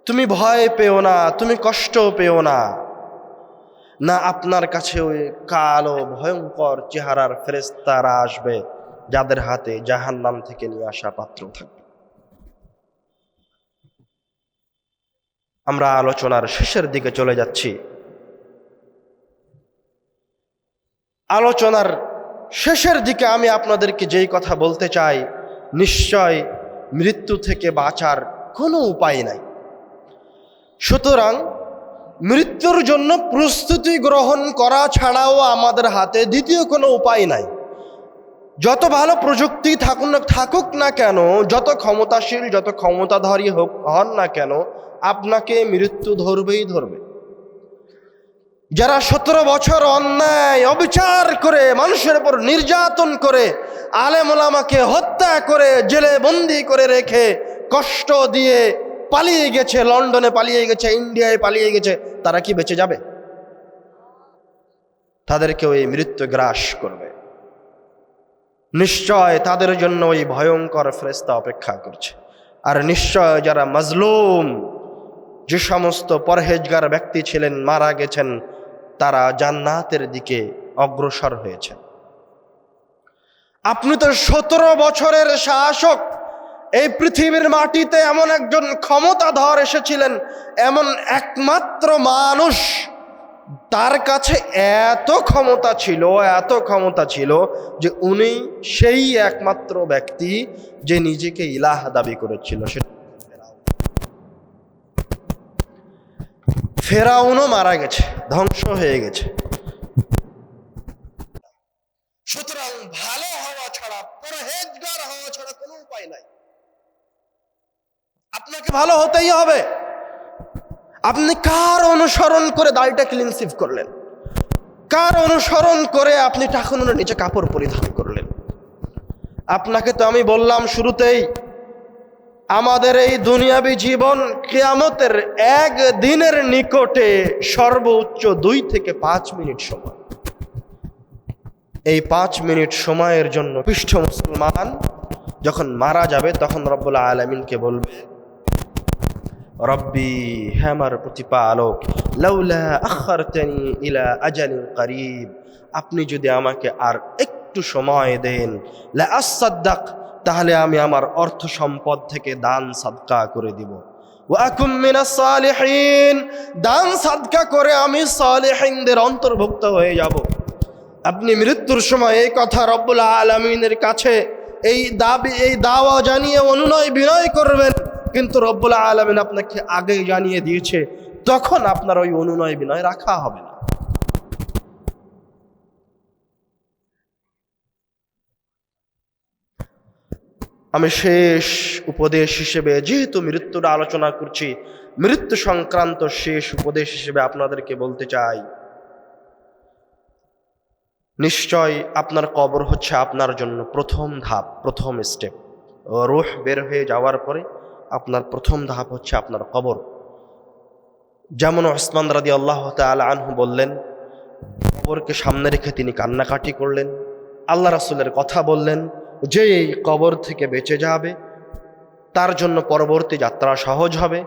তুমি ভয় পেও না, তুমি কষ্ট পেও না? না আপনার কাছে ওই কালো ভয়ঙ্কর চেহারার ফেরেশতারা আসবে যাদের হাতে জাহান্নাম থেকে নিয়ে আসা পাত্র থাকবে? আমরা আলোচনার শেষের দিকে চলে যাচ্ছি। আলোচনার শেষের দিকে আমি আপনাদেরকে যেই কথা বলতে চাই, নিশ্চয় মৃত্যু থেকে বাঁচার কোনো উপায় নাই। সুতরাং মৃত্যুর জন্য প্রস্তুতি গ্রহণ করা ছাড়াও আমাদের হাতে দ্বিতীয় কোনো উপায় নাই। যত ভালো প্রযুক্তি থাকুক না কেন, যত ক্ষমতাশীল যত ক্ষমতাধারী হন না কেন, আপনাকে মৃত্যু ধরবেই ধরবে। যারা 17 বছর অন্যায় অবিচার করে, মানুষের উপর নির্যাতন করে, আলেম ওলামাকে হত্যা করে, জেলে বন্দি করে রেখে, কষ্ট দিয়ে পালিয়ে গেছে, লন্ডনে পালিয়ে গেছে, ইন্ডিয়ায় পালিয়ে গেছে, তারা কি বেঁচে যাবে? তাদেরকেও এই মৃত্যু গ্রাস করবে। নিশ্চয় তাদের জন্য ওই ভয়ঙ্কর ফেরেশতা অপেক্ষা করছে। আর নিশ্চয় যারা মাজলুম, যে সমস্ত পরহেজগার ব্যক্তি ছিলেন, মারা গেছেন, তারা জান্নাতের দিকে অগ্রসর হয়েছে। আপনি তো 17 বছরের শাসক, এই পৃথিবীর মাটিতে এমন একজন ক্ষমতাধর এসেছিলেন, এমন একমাত্র মানুষ, তার কাছে এত ক্ষমতা ছিল যে উনি সেই একমাত্র ব্যক্তি যে নিজেকে ইলাহ দাবি করেছিল। ফেরাউনও মারা গেছে, ধ্বংস হয়ে গেছে। সুতরাং ভালো হওয়া ছাড়া, পরহেজগার হওয়া ছাড়া কোনো উপায় নাই। আপনাকে ভালো হতেই হবে। আপনি কার অনুসরণ করে দাড়িটা ক্লিন সেভ করলেন? কার অনুসরণ করে আপনি টাকনুনের নিচে কাপড় পরিধান করলেন? আপনাকে তো আমি বললাম শুরুতেই, আমাদের এই দুনিয়াবী জীবন কিয়ামতের এক দিনের নিকটে সর্বোচ্চ 2 থেকে 5 মিনিট সময়। এই 5 মিনিট সময়ের জন্য পৃষ্ঠ মুসলমান যখন মারা যাবে, তখন রব্বুল আলামিনকে বলবে, রব্বি, হে আমার প্রতিপালক, লাউলা আখারতানি ইলা আজালিন করিব, আপনি যদি আমাকে আর একটু সময় দেন, লা আসাদ্দাক, তাহলে আমি আমার অর্থ সম্পদ থেকে দান সাদকা করে দিব, ওয়া আকুম মিনাস সালিহিন, দান সাদকা করে আমি সালেহিনদের অন্তর্ভুক্ত হয়ে যাব। আপনি মৃত্যুর সময় এই কথা রব্বুল আলামিনের কাছে এই দাওয়া জানিয়ে অনুনয় বিনয় করবেন, কিন্তু রব্বুল আলামিন আপনাকে আগেই জানিয়ে দিয়েছে, তখন আপনার ওই অনুনয় বিনয় রাখা হবে না। আমি শেষ উপদেশ হিসেবে, যেহেতু মৃত্যুর আলোচনা করছি, মৃত্যু সংক্রান্ত শেষ উপদেশ হিসেবে আপনাদেরকে বলতে চাই, নিশ্চয় আপনার কবর হচ্ছে আপনার জন্য প্রথম ধাপ, প্রথম স্টেপ। রূহ বের হয়ে যাওয়ার পরে আপনার প্রথম ধাপ হচ্ছে আপনার কবর। যেমন ওসমান রাদিয়াল্লাহু তাআলা আনহু বললেন, কবরকে সামনে রেখে তিনি কান্নাকাটি করলেন। আল্লাহ রাসূলের কথা বললেন যে এই কবর থেকে বেঁচে যাবে তার জন্য পরবর্তী যাত্রা সহজ হবে,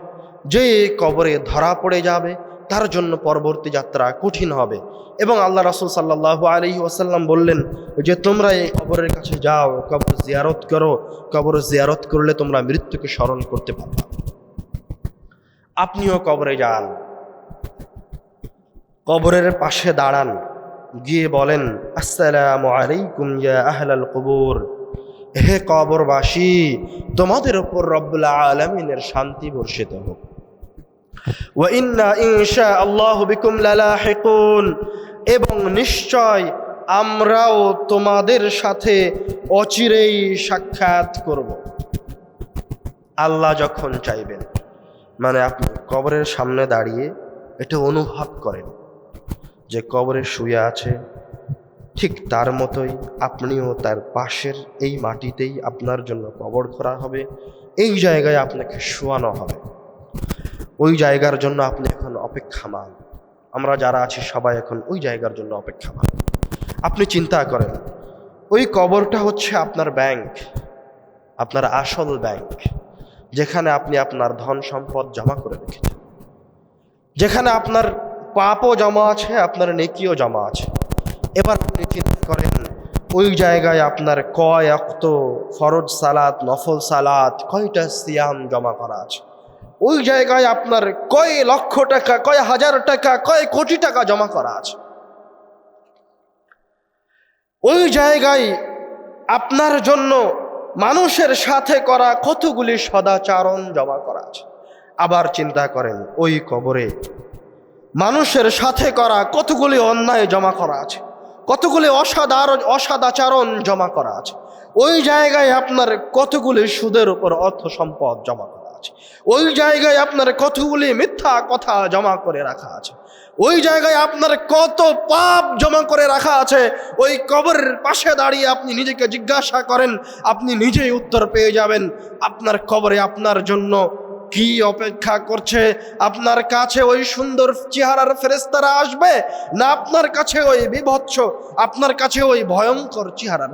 যে এই কবরে ধরা পড়ে যাবে তার জন্য পরবর্তী যাত্রা কঠিন হবে। এবং আল্লাহ রাসূল সাল্লাল্লাহু আলাইহি ওয়াসাল্লাম বললেন যে তোমরা এই কবরের কাছে যাও, কবর জিয়ারত করো, কবর জিয়ারত করলে তোমরা মৃত্যুকে স্মরণ করতে পারবে। আপনিও কবরে যান, কবরের পাশে দাঁড়ান, গিয়ে বলেন, আসসালামু আলাইকুম ইয়া আহলাল কুবুর, হে কবরবাসী, তোমাদের উপর রব্বুল আলামিনের শান্তি বর্ষিত হোক। ওয়া ইন্না ইনশাআল্লাহু বিকুম লালাহিকুন, এবং নিশ্চয় আমরাও তোমাদের সাথে অচিরেই সাক্ষাৎ করব। আল্লাহ যখন চাইবেন, মানে আপনি কবরের সামনে দাঁড়িয়ে এটা অনুভব করেন যে কবরে শুয়ে আছে, ঠিক তার মতোই আপনিও তার পাশের এই মাটিতেই আপনার জন্য কবর করা হবে, এই জায়গায় আপনাকে শোয়ানো হবে। ওই জায়গার জন্য আপনি এখন অপেক্ষামান। আমরা যারা আছি সবাই এখন ওই জায়গার জন্য অপেক্ষামান। আপনি চিন্তা করেন, ওই কবরটা হচ্ছে আপনার ব্যাংক, আপনার আসল ব্যাংক, যেখানে আপনি আপনার ধন সম্পদ জমা করে রেখেছেন, যেখানে আপনার পাপও জমা আছে, আপনার নেকিও জমা আছে। এবার আপনি চিন্তা করেন, ওই জায়গায় আপনার কয় ওয়াক্ত ফরজ সালাত, নফল সালাত, কয়টা সিয়াম জমা করা আছে। ওই জায়গায় আপনার কয় লক্ষ টাকা, কয় হাজার টাকা, কয় কোটি টাকা জমা করা আছে। ওই জায়গায় আপনার জন্য মানুষের সাথে করা কতগুলি সদাচরণ জমা করা আছে। আবার চিন্তা করেন, ওই কবরে মানুষের সাথে করা কতগুলি অন্যায় জমা করা আছে, কতগুলি অসদাচরণ জমা করা আছে। ওই জায়গায় আপনার কতগুলি সুদের উপর অর্থ সম্পদ জমা করা আছে। ওই জায়গায় আপনার কতগুলি মিথ্যা কথা জমা করে রাখা আছে। ওই জায়গায় আপনার কত পাপ জমা করে রাখা আছে। ওই কবরের পাশে দাঁড়িয়ে আপনি নিজেকে জিজ্ঞাসা করেন, আপনি নিজেই উত্তর পেয়ে যাবেন। আপনার কবরে আপনার জন্য কি অপেক্ষা করছে? আপনার কাছে ওই সুন্দর চেহারার ফেরেশতারা আসবে, না আপনার কাছে ওই বিভৎস, আপনার কাছে ওই ভয়ঙ্কর চেহারার